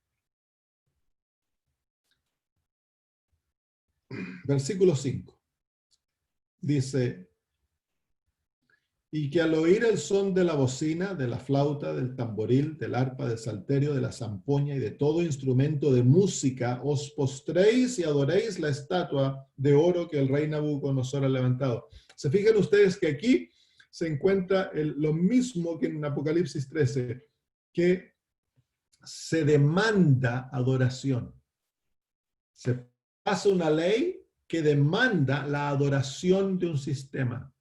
Versículo 5. Dice, y que al oír el son de la bocina, de la flauta, del tamboril, del arpa, del salterio, de la zampoña y de todo instrumento de música, os postréis y adoréis la estatua de oro que el rey Nabucodonosor ha levantado. Se fijan ustedes que aquí se encuentra lo mismo que en Apocalipsis 13, que se demanda adoración. Se pasa una ley que demanda la adoración de un sistema.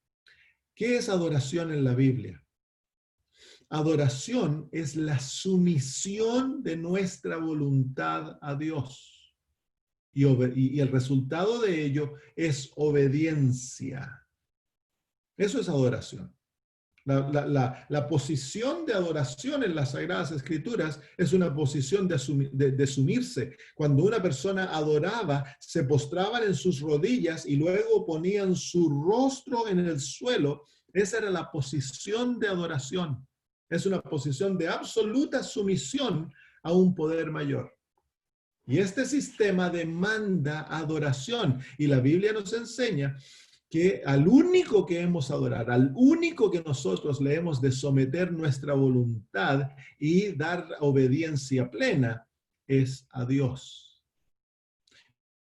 ¿Qué es adoración en la Biblia? Adoración es la sumisión de nuestra voluntad a Dios. Y el resultado de ello es obediencia. Eso es adoración. La posición de adoración en las Sagradas Escrituras es una posición de sumirse. Cuando una persona adoraba, se postraban en sus rodillas y luego ponían su rostro en el suelo. Esa era la posición de adoración. Es una posición de absoluta sumisión a un poder mayor. Y este sistema demanda adoración. Y la Biblia nos enseña que al único que hemos de adorar, al único que nosotros le hemos de someter nuestra voluntad y dar obediencia plena, es a Dios.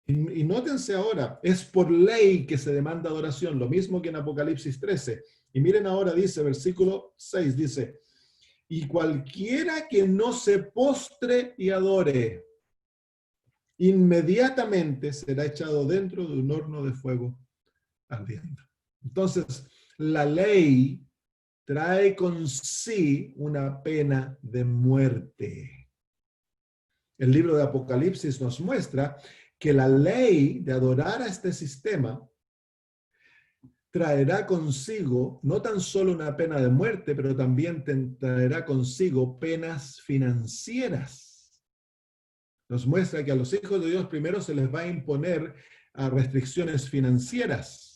Y nótense ahora, es por ley que se demanda adoración, lo mismo que en Apocalipsis 13. Y miren ahora, dice, versículo 6, dice, y cualquiera que no se postre y adore, inmediatamente será echado dentro de un horno de fuego ardiendo. Entonces, la ley trae con sí una pena de muerte. El libro de Apocalipsis nos muestra que la ley de adorar a este sistema traerá consigo no tan solo una pena de muerte, pero también traerá consigo penas financieras. Nos muestra que a los hijos de Dios primero se les va a imponer restricciones financieras.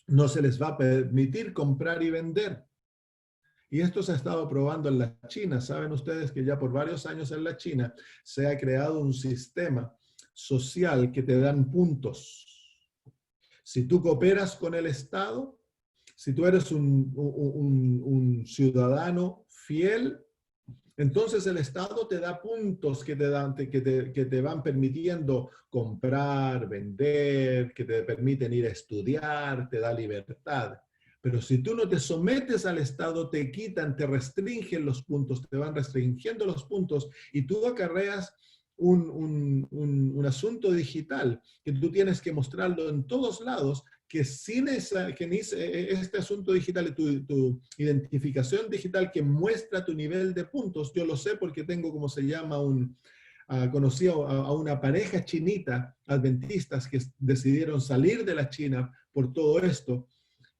No se les va a permitir comprar y vender. Y esto se ha estado probando en la China. Saben ustedes que ya por varios años en la China se ha creado un sistema social que te dan puntos. Si tú cooperas con el Estado, si tú eres un ciudadano fiel, entonces el Estado te da puntos que te van permitiendo comprar, vender, que te permiten ir a estudiar, te da libertad. Pero si tú no te sometes al Estado, te quitan, te restringen los puntos, te van restringiendo los puntos y tú acarreas un asunto digital que tú tienes que mostrarlo en todos lados, que sin este asunto digital, tu identificación digital que muestra tu nivel de puntos, yo lo sé porque tengo, como se llama, conocí a una pareja chinita, adventistas, que decidieron salir de la China por todo esto,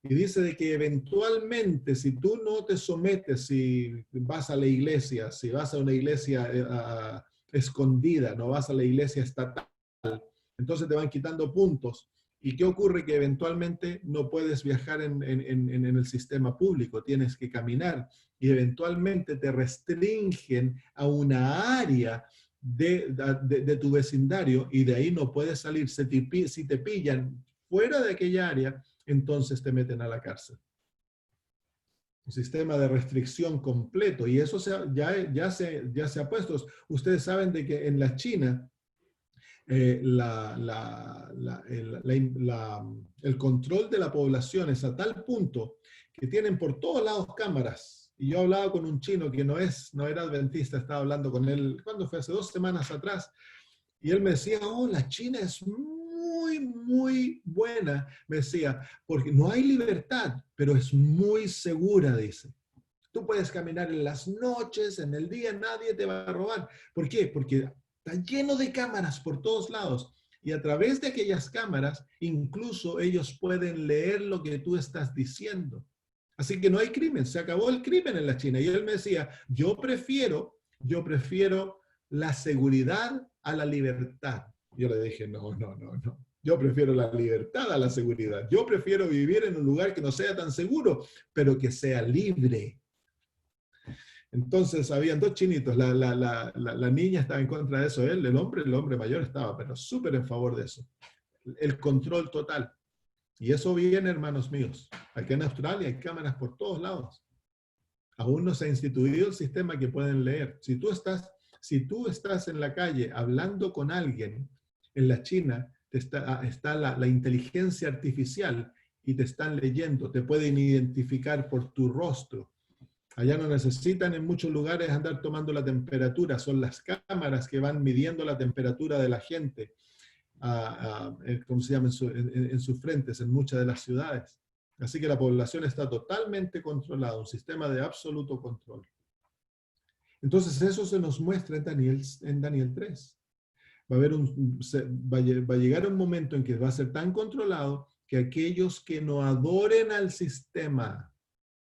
y dice de que eventualmente, si tú no te sometes, si vas a la iglesia, si vas a una iglesia escondida, no vas a la iglesia estatal, entonces te van quitando puntos. ¿Y qué ocurre? Que eventualmente no puedes viajar en el sistema público, tienes que caminar y eventualmente te restringen a una área de tu vecindario y de ahí no puedes salir. Si te pillan fuera de aquella área, entonces te meten a la cárcel. Un sistema de restricción completo y eso ya se ha puesto. Ustedes saben de que en la China el control de la población es a tal punto que tienen por todos lados cámaras. Y yo hablaba con un chino que no era adventista, estaba hablando con él, ¿cuándo fue? Hace 2 semanas atrás. Y él me decía, oh, la China es muy, muy buena, me decía, porque no hay libertad, pero es muy segura, dice. Tú puedes caminar en las noches, en el día, nadie te va a robar. ¿Por qué? Porque está lleno de cámaras por todos lados. Y a través de aquellas cámaras, incluso ellos pueden leer lo que tú estás diciendo. Así que no hay crimen, se acabó el crimen en la China. Y él me decía, yo prefiero la seguridad a la libertad. Yo le dije, no. Yo prefiero la libertad a la seguridad. Yo prefiero vivir en un lugar que no sea tan seguro, pero que sea libre. Entonces, habían 2 chinitos. La niña estaba en contra de eso. El hombre mayor estaba, pero súper en favor de eso. El control total. Y eso viene, hermanos míos. Aquí en Australia hay cámaras por todos lados. Aún no se ha instituido el sistema que pueden leer. Si tú estás en la calle hablando con alguien en la China, está la inteligencia artificial y te están leyendo, te pueden identificar por tu rostro. Allá no necesitan en muchos lugares andar tomando la temperatura, son las cámaras que van midiendo la temperatura de la gente, ¿cómo se llama? En sus frentes, en muchas de las ciudades. Así que la población está totalmente controlada, un sistema de absoluto control. Entonces eso se nos muestra en Daniel 3. Va a llegar un momento en que va a ser tan controlado que aquellos que no adoren al sistema,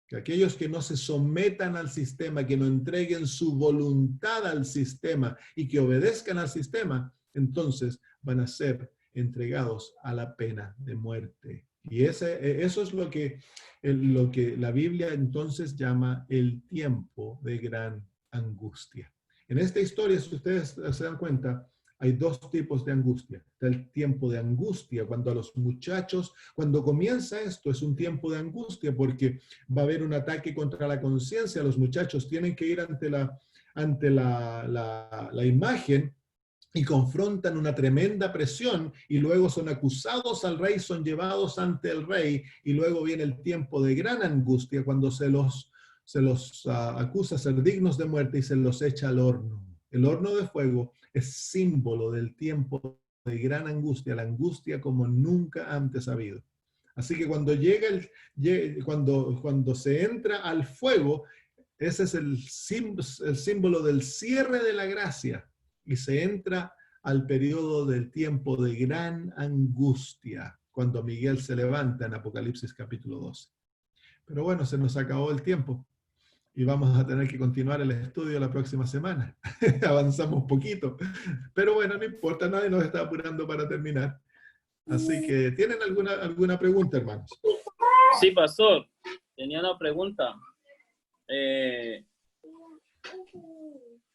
que aquellos que no se sometan al sistema, que no entreguen su voluntad al sistema y que obedezcan al sistema, entonces van a ser entregados a la pena de muerte. Y eso es lo que la Biblia entonces llama el tiempo de gran angustia. En esta historia, si ustedes se dan cuenta, hay dos tipos de angustia. Está el tiempo de angustia, cuando a los muchachos, cuando comienza esto, es un tiempo de angustia porque va a haber un ataque contra la conciencia. Los muchachos tienen que ir ante la imagen y confrontan una tremenda presión y luego son acusados al rey, son llevados ante el rey y luego viene el tiempo de gran angustia cuando se los acusa ser dignos de muerte y se los echa al horno. El horno de fuego es símbolo del tiempo de gran angustia, la angustia como nunca antes ha habido. Así que cuando cuando se entra al fuego, ese es el símbolo del cierre de la gracia y se entra al periodo del tiempo de gran angustia, cuando Miguel se levanta en Apocalipsis capítulo 12. Pero bueno, se nos acabó el tiempo y vamos a tener que continuar el estudio la próxima semana. Avanzamos poquito, pero bueno, no importa, nadie nos está apurando para terminar. Así que, ¿tienen alguna pregunta, hermanos?
Sí, pastor, tenía una pregunta.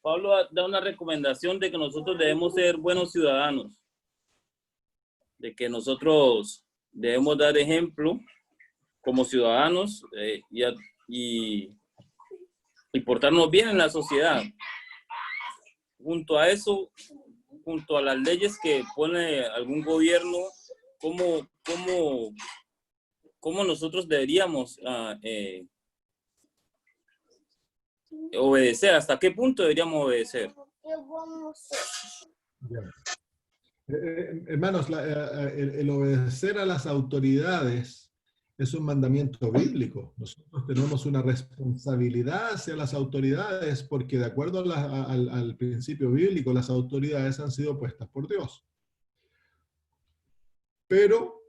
Pablo da una recomendación de que nosotros debemos ser buenos ciudadanos, de que nosotros debemos dar ejemplo como ciudadanos y portarnos bien en la sociedad. Junto a eso, junto a las leyes que pone algún gobierno, ¿cómo nosotros deberíamos obedecer? ¿Hasta qué punto deberíamos obedecer?
Hermanos, el obedecer a las autoridades es un mandamiento bíblico. Nosotros tenemos una responsabilidad hacia las autoridades porque de acuerdo al principio bíblico, las autoridades han sido puestas por Dios. Pero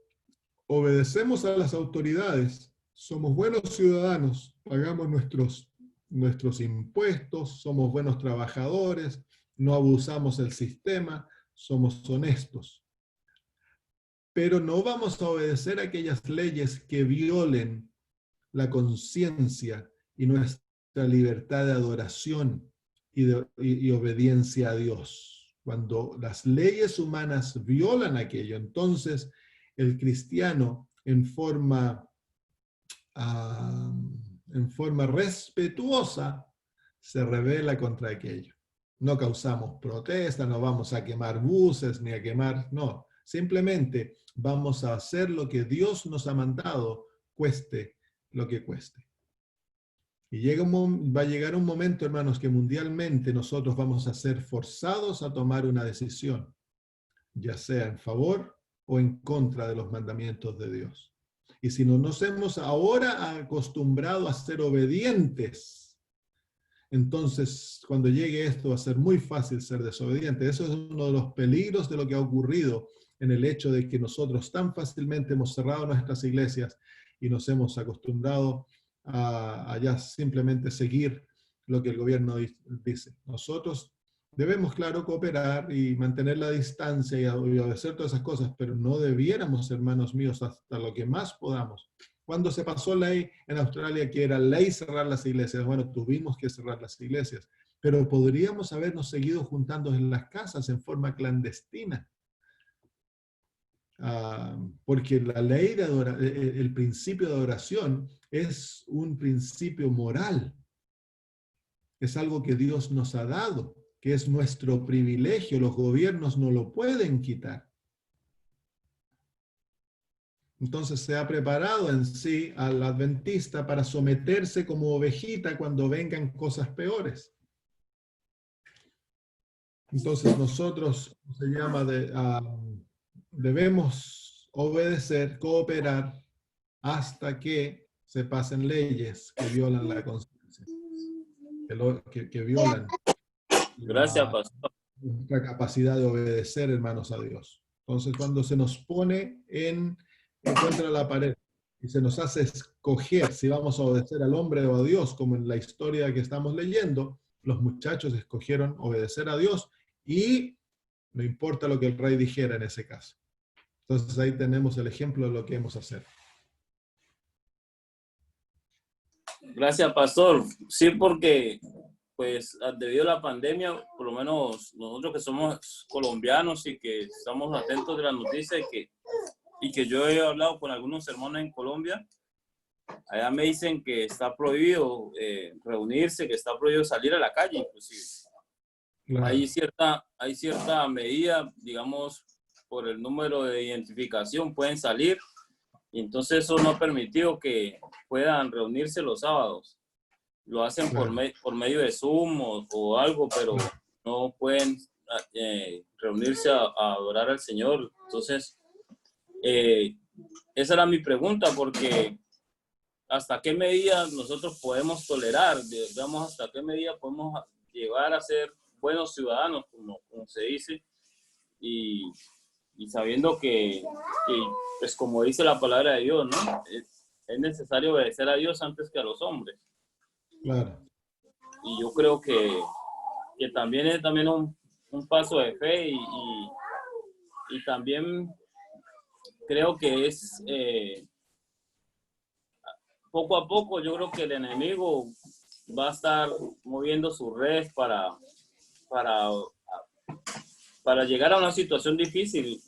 obedecemos a las autoridades, somos buenos ciudadanos, pagamos nuestros impuestos, somos buenos trabajadores, no abusamos del sistema, somos honestos. Pero no vamos a obedecer a aquellas leyes que violen la conciencia y nuestra libertad de adoración y obediencia a Dios. Cuando las leyes humanas violan aquello, entonces el cristiano en forma respetuosa se rebela contra aquello. No causamos protesta, no vamos a quemar buses ni a quemar, no. Simplemente vamos a hacer lo que Dios nos ha mandado, cueste lo que cueste. Y va a llegar un momento, hermanos, que mundialmente nosotros vamos a ser forzados a tomar una decisión, ya sea en favor o en contra de los mandamientos de Dios. Y si no nos hemos ahora acostumbrado a ser obedientes, entonces cuando llegue esto va a ser muy fácil ser desobediente. Eso es uno de los peligros de lo que ha ocurrido en el hecho de que nosotros tan fácilmente hemos cerrado nuestras iglesias y nos hemos acostumbrado a ya simplemente seguir lo que el gobierno dice. Nosotros debemos, claro, cooperar y mantener la distancia y obedecer todas esas cosas, pero no debiéramos, hermanos míos, hasta lo que más podamos. Cuando se pasó ley en Australia que era ley cerrar las iglesias, bueno, tuvimos que cerrar las iglesias, pero podríamos habernos seguido juntando en las casas en forma clandestina. Porque la ley el principio de adoración es un principio moral. Es algo que Dios nos ha dado, que es nuestro privilegio. Los gobiernos no lo pueden quitar. Entonces se ha preparado en sí al adventista para someterse como ovejita cuando vengan cosas peores. Entonces nosotros, se llama, debemos obedecer, cooperar, hasta que se pasen leyes que violan la conciencia, que violan
Gracias, pastor.
nuestra capacidad de obedecer, hermanos, a Dios. Entonces, cuando se nos pone en contra de la pared y se nos hace escoger si vamos a obedecer al hombre o a Dios, como en la historia que estamos leyendo, los muchachos escogieron obedecer a Dios y no importa lo que el rey dijera en ese caso. Entonces, ahí tenemos el ejemplo de lo que hemos de hacer.
Gracias, pastor. Sí, porque pues debido a la pandemia, por lo menos nosotros que somos colombianos y que estamos atentos de las noticias y que yo he hablado con algunos hermanos en Colombia, allá me dicen que está prohibido reunirse, que está prohibido salir a la calle, inclusive. Claro. Hay cierta medida, digamos, por el número de identificación pueden salir, y entonces eso no ha permitido que puedan reunirse los sábados. Lo hacen claro. por medio de Zoom o algo, pero no pueden reunirse a adorar al Señor. Entonces, esa era mi pregunta, porque ¿hasta qué medida nosotros podemos tolerar? Digamos, ¿hasta qué medida podemos llegar a ser buenos ciudadanos, como se dice? Y sabiendo que, pues como dice la palabra de Dios, ¿no? Es necesario obedecer a Dios antes que a los hombres.
Claro.
Y yo creo que también es también un paso de fe y también creo que es poco a poco. Yo creo que el enemigo va a estar moviendo su red para llegar a una situación difícil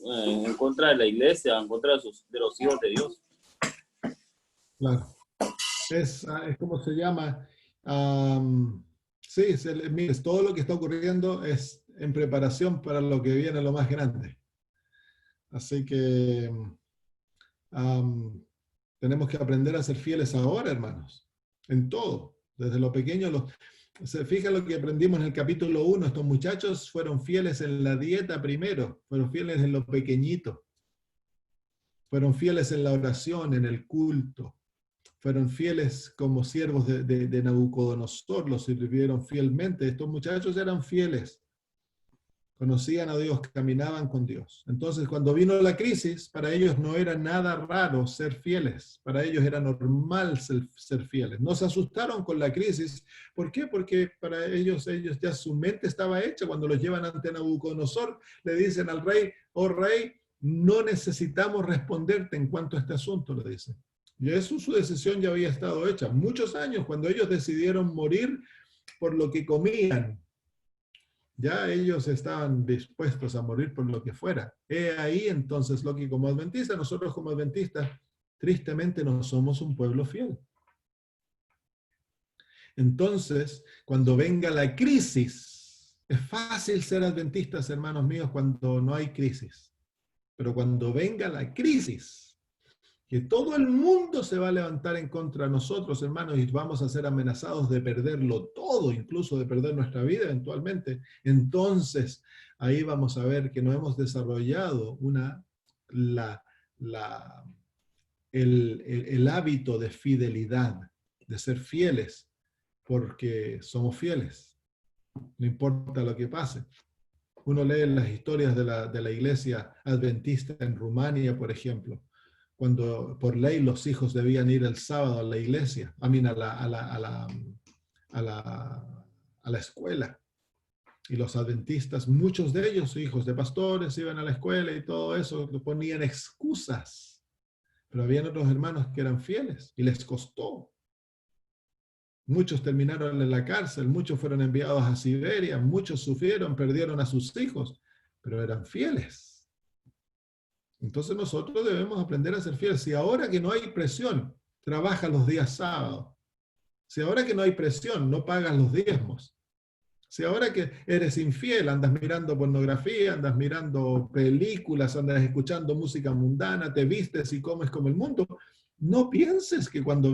en contra de la iglesia, en contra de los hijos de Dios.
Claro. Es como se llama. Sí, mire, todo lo que está ocurriendo es en preparación para lo que viene, lo más grande. Así que tenemos que aprender a ser fieles ahora, hermanos, en todo, desde lo pequeño. Se fija lo que aprendimos en el capítulo 1, estos muchachos fueron fieles en la dieta primero, fueron fieles en lo pequeñito, fueron fieles en la oración, en el culto, fueron fieles como siervos de Nabucodonosor, los sirvieron fielmente. Estos muchachos eran fieles, conocían a Dios, caminaban con Dios. Entonces, cuando vino la crisis, para ellos no era nada raro ser fieles, para ellos era normal ser fieles. No se asustaron con la crisis. ¿Por qué? Porque para ellos ya su mente estaba hecha. Cuando los llevan ante Nabucodonosor, le dicen al rey: oh rey, no necesitamos responderte en cuanto a este asunto, le dicen. Y eso, su decisión ya había estado hecha. Muchos años, cuando ellos decidieron morir por lo que comían, ya ellos estaban dispuestos a morir por lo que fuera. He ahí entonces lo que como adventistas, nosotros como adventistas, tristemente no somos un pueblo fiel. Entonces, cuando venga la crisis, es fácil ser adventistas, hermanos míos, cuando no hay crisis. Pero cuando venga la crisis, que todo el mundo se va a levantar en contra de nosotros, hermanos, y vamos a ser amenazados de perderlo todo, incluso de perder nuestra vida eventualmente. Entonces, ahí vamos a ver que no hemos desarrollado el hábito de fidelidad, de ser fieles, porque somos fieles, no importa lo que pase. Uno lee las historias de la iglesia adventista en Rumania, por ejemplo, cuando por ley los hijos debían ir el sábado a la iglesia, a la escuela. Y los adventistas, muchos de ellos, hijos de pastores, iban a la escuela y todo eso, ponían excusas. Pero habían otros hermanos que eran fieles y les costó. Muchos terminaron en la cárcel, muchos fueron enviados a Siberia, muchos sufrieron, perdieron a sus hijos, pero eran fieles. Entonces nosotros debemos aprender a ser fieles. Si ahora que no hay presión, trabajas los días sábados. Si ahora que no hay presión, no pagas los diezmos. Si ahora que eres infiel, andas mirando pornografía, andas mirando películas, andas escuchando música mundana, te vistes y comes como el mundo, no pienses que cuando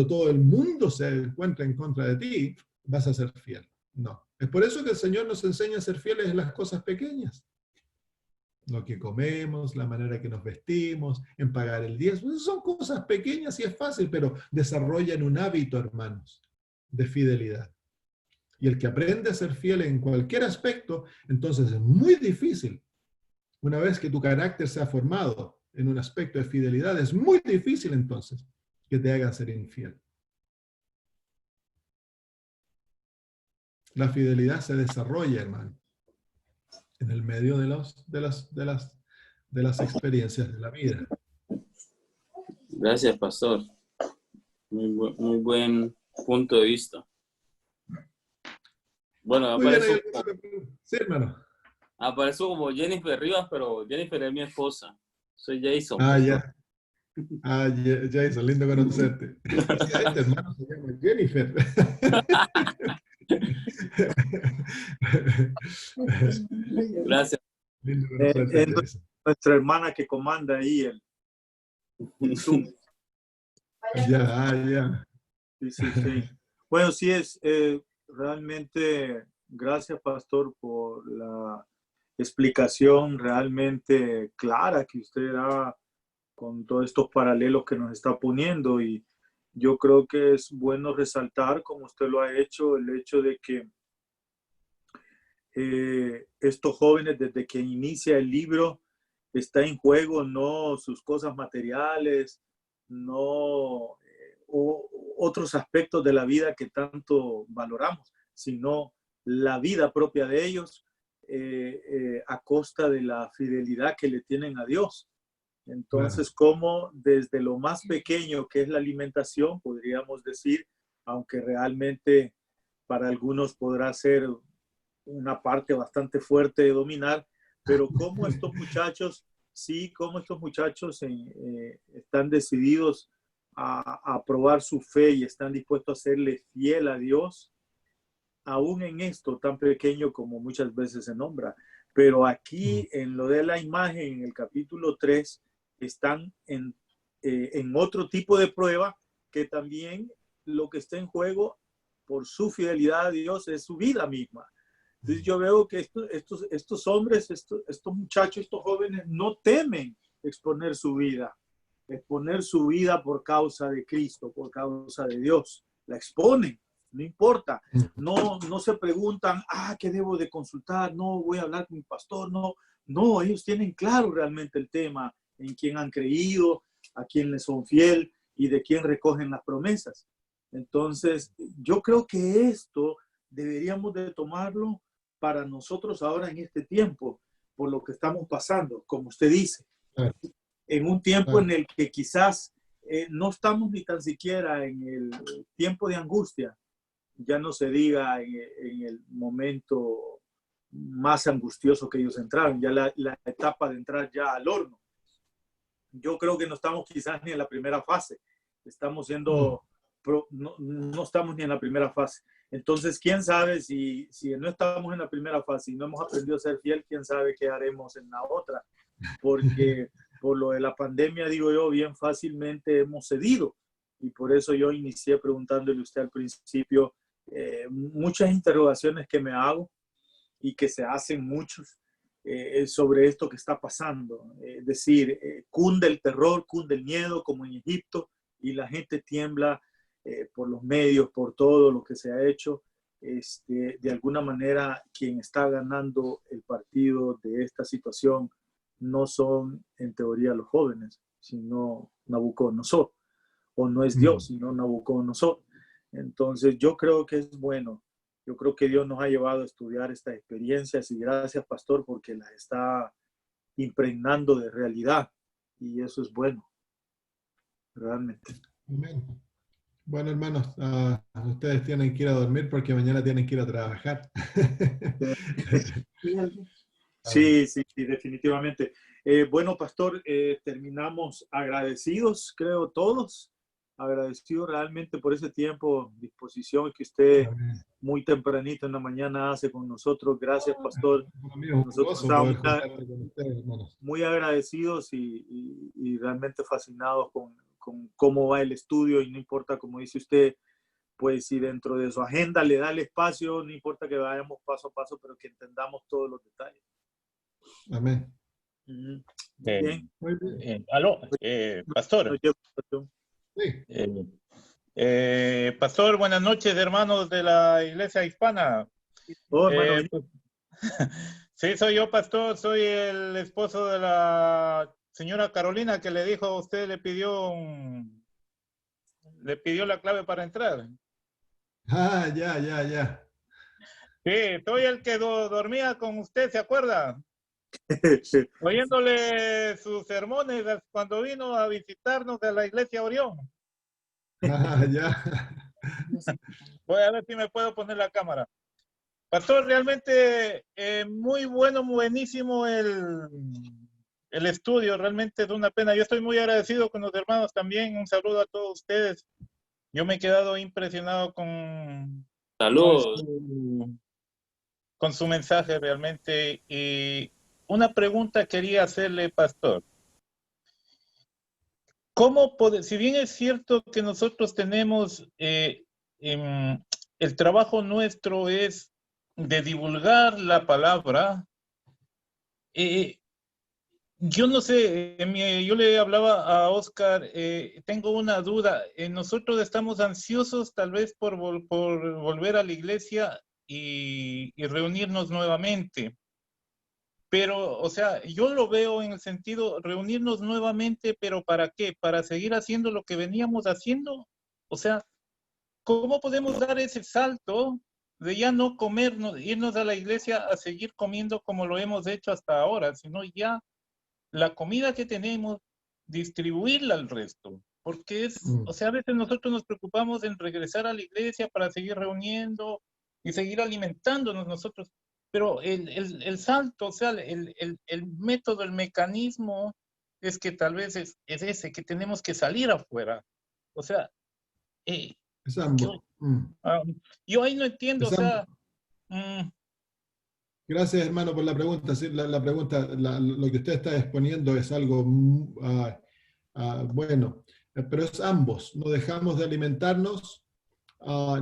todo el mundo se encuentra en contra de ti, vas a ser fiel. No. Es por eso que el Señor nos enseña a ser fieles en las cosas pequeñas. Lo que comemos, la manera que nos vestimos, en pagar el diezmo. Son cosas pequeñas y es fácil, pero desarrollan un hábito, hermanos, de fidelidad. Y el que aprende a ser fiel en cualquier aspecto, entonces es muy difícil. Una vez que tu carácter se ha formado en un aspecto de fidelidad, es muy difícil entonces que te hagan ser infiel. La fidelidad se desarrolla, hermano, en el medio de las experiencias de la vida.
Gracias, pastor. Muy buen punto de vista. Bueno,
Muy bien, sí, hermano.
aparezco como Jennifer Rivas, pero Jennifer es mi esposa. Soy Jason.
Ah, ya. Ah, Jason, lindo conocerte. Sí, este hermano se llama Jennifer.
Gracias.
Lindo conocerte, Jason.
Nuestra hermana que comanda ahí el Zoom.
Ya.
Sí. Bueno, sí es realmente, gracias, pastor, por la explicación realmente clara que usted da con todos estos paralelos que nos está poniendo, y yo creo que es bueno resaltar, como usted lo ha hecho, el hecho de que estos jóvenes, desde que inicia el libro, está en juego no sus cosas materiales, no otros aspectos de la vida que tanto valoramos, sino la vida propia de ellos, a costa de la fidelidad que le tienen a Dios. Entonces, como desde lo más pequeño, que es la alimentación, podríamos decir, aunque realmente para algunos podrá ser una parte bastante fuerte de dominar, pero como estos muchachos, están decididos a probar su fe y están dispuestos a serle fiel a Dios, aún en esto tan pequeño como muchas veces se nombra. Pero aquí, en lo de la imagen, en el capítulo 3, están en otro tipo de prueba, que también lo que está en juego por su fidelidad a Dios es su vida misma. Entonces yo veo que estos hombres, estos muchachos, estos jóvenes no temen exponer su vida por causa de Cristo, por causa de Dios. La exponen, no importa. No se preguntan, ¿qué debo de consultar? No, voy a hablar con mi pastor. No, ellos tienen claro realmente el tema, en quién han creído, a quién les son fiel y de quién recogen las promesas. Entonces, yo creo que esto deberíamos de tomarlo para nosotros ahora en este tiempo, por lo que estamos pasando, como usted dice, en un tiempo en el que quizás no estamos ni tan siquiera en el tiempo de angustia, ya no se diga en el momento más angustioso que ellos entraron, ya la etapa de entrar ya al horno. Yo creo que no estamos quizás ni en la primera fase, estamos siendo, no estamos ni en la primera fase. Entonces, quién sabe si no estamos en la primera fase y no hemos aprendido a ser fiel, quién sabe qué haremos en la otra, porque por lo de la pandemia, digo yo, bien fácilmente hemos cedido, y por eso yo inicié preguntándole a usted al principio muchas interrogaciones que me hago y que se hacen muchos sobre esto que está pasando. Es decir, cunde el terror, cunde el miedo como en Egipto, y la gente tiembla por los medios, por todo lo que se ha hecho. De alguna manera, quien está ganando el partido de esta situación no son, en teoría, los jóvenes, sino Nabucodonosor. O no es Dios, sino Nabucodonosor. Entonces, yo creo que es bueno. Yo creo que Dios nos ha llevado a estudiar estas experiencias, y gracias, pastor, porque las está impregnando de realidad, y eso es bueno, realmente.
Amén. Bueno, hermanos, ustedes tienen que ir a dormir porque mañana tienen que ir a trabajar.
Sí, definitivamente. Bueno, pastor, terminamos agradecidos, creo todos, agradecidos realmente por ese tiempo, disposición que usted muy tempranito en la mañana hace con nosotros. Gracias, pastor.
Para mí es un
Nosotros
gozo
estamos
poder juntarme con ustedes, hermanos.
muy agradecidos y realmente fascinados con cómo va el estudio, y no importa, como dice usted, pues si dentro de su agenda le da el espacio, no importa que vayamos paso a paso, pero que entendamos todos los detalles.
Amén.
Muy
Eh,
bien.
Muy bien.
Aló, pastor.
Sí.
Pastor, buenas noches, hermanos de la Iglesia Hispana.
Oh, hermano,
Pues, sí, soy yo, pastor. Soy el esposo de la señora Carolina que le dijo a usted, le pidió la clave para entrar.
Ah, ya.
Sí, soy el que dormía con usted, ¿se acuerda? Oyéndole sus sermones cuando vino a visitarnos a la Iglesia Orión.
Ah, ya.
Voy a ver si me puedo poner la cámara. Pastor, realmente muy bueno, buenísimo el estudio, realmente es una pena. Yo estoy muy agradecido con los hermanos también. Un saludo a todos ustedes. Yo me he quedado impresionado
Saludos.
con su mensaje realmente. Y una pregunta quería hacerle, pastor. Si bien es cierto que nosotros tenemos, el trabajo nuestro es de divulgar la palabra, yo no sé, yo le hablaba a Oscar, tengo una duda, nosotros estamos ansiosos tal vez por volver a la iglesia y reunirnos nuevamente. Pero, o sea, yo lo veo en el sentido, reunirnos nuevamente, pero ¿para qué? ¿Para seguir haciendo lo que veníamos haciendo? O sea, ¿cómo podemos dar ese salto de ya no comernos, irnos a la iglesia a seguir comiendo como lo hemos hecho hasta ahora, sino ya la comida que tenemos, distribuirla al resto? Porque o sea, a veces nosotros nos preocupamos en regresar a la iglesia para seguir reuniendo y seguir alimentándonos nosotros. Pero el salto, o sea, el método, el mecanismo es que tal vez es ese, que tenemos que salir afuera. O sea,
Es ambos.
yo ahí no entiendo, o sea...
Gracias, hermano, por la pregunta. Sí, la pregunta, lo que usted está exponiendo es algo bueno, pero es ambos. No dejamos de alimentarnos,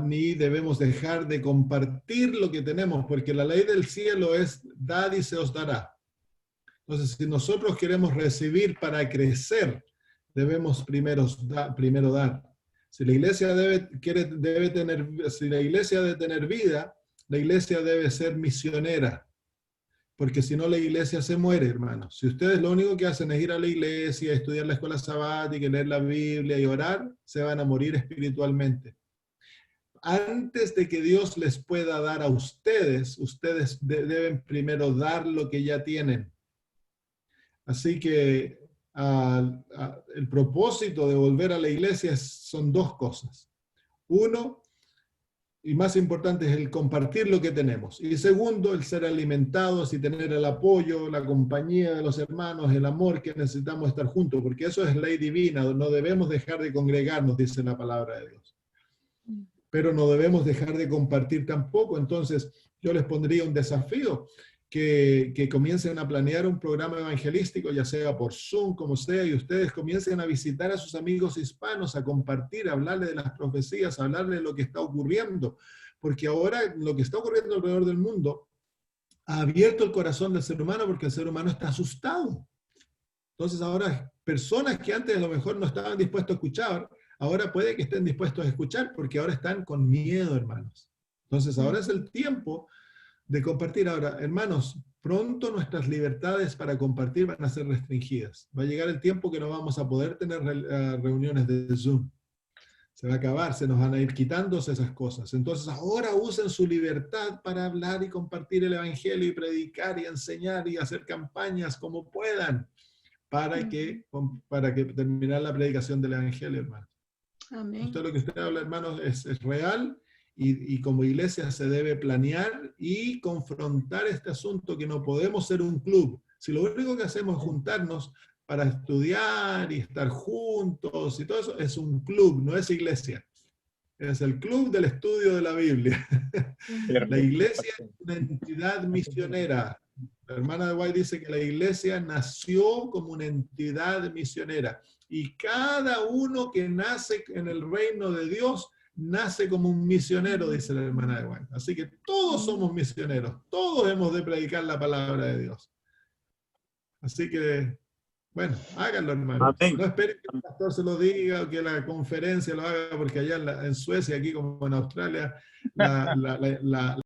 ni debemos dejar de compartir lo que tenemos, porque la ley del cielo es dad y se os dará. Entonces, si nosotros queremos recibir para crecer, debemos primero dar. Si la iglesia si la iglesia debe tener vida, la iglesia debe ser misionera, porque si no la iglesia se muere, hermanos. Si ustedes lo único que hacen es ir a la iglesia, estudiar la escuela sabática, leer la Biblia y orar, se van a morir espiritualmente. Antes de que Dios les pueda dar a ustedes, ustedes deben primero dar lo que ya tienen. Así que el propósito de volver a la iglesia son dos cosas. Uno, y más importante, es el compartir lo que tenemos. Y segundo, el ser alimentados y tener el apoyo, la compañía de los hermanos, el amor que necesitamos estar juntos, porque eso es ley divina. No debemos dejar de congregarnos, dice la palabra de Dios. Pero no debemos dejar de compartir tampoco. Entonces, yo les pondría un desafío, que comiencen a planear un programa evangelístico, ya sea por Zoom, como sea, y ustedes comiencen a visitar a sus amigos hispanos, a compartir, a hablarle de las profecías, a hablarle de lo que está ocurriendo, porque ahora lo que está ocurriendo alrededor del mundo ha abierto el corazón del ser humano, porque el ser humano está asustado. Entonces ahora personas que antes a lo mejor no estaban dispuestos a escuchar, ahora puede que estén dispuestos a escuchar, porque ahora están con miedo, hermanos. Entonces ahora es el tiempo de compartir. Ahora, hermanos, pronto nuestras libertades para compartir van a ser restringidas. Va a llegar el tiempo que no vamos a poder tener reuniones de Zoom. Se va a acabar, se nos van a ir quitándose esas cosas. Entonces ahora usen su libertad para hablar y compartir el evangelio y predicar y enseñar y hacer campañas como puedan para que terminar la predicación del evangelio, hermano.
Amén.
Lo que usted habla, hermanos, es real. Y como iglesia se debe planear y confrontar este asunto, que no podemos ser un club. Si lo único que hacemos es juntarnos para estudiar y estar juntos y todo eso, es un club, no es iglesia. Es el club del estudio de la Biblia. La iglesia es una entidad misionera. La hermana de White dice que la iglesia nació como una entidad misionera. Y cada uno que nace en el reino de Dios nace como un misionero, dice la hermana de White. Así que todos somos misioneros. Todos hemos de predicar la palabra de Dios. Así que, bueno, háganlo, hermano.
Amén.
No esperen que el pastor se lo diga o que la conferencia lo haga, porque allá en Suecia, aquí como en Australia, la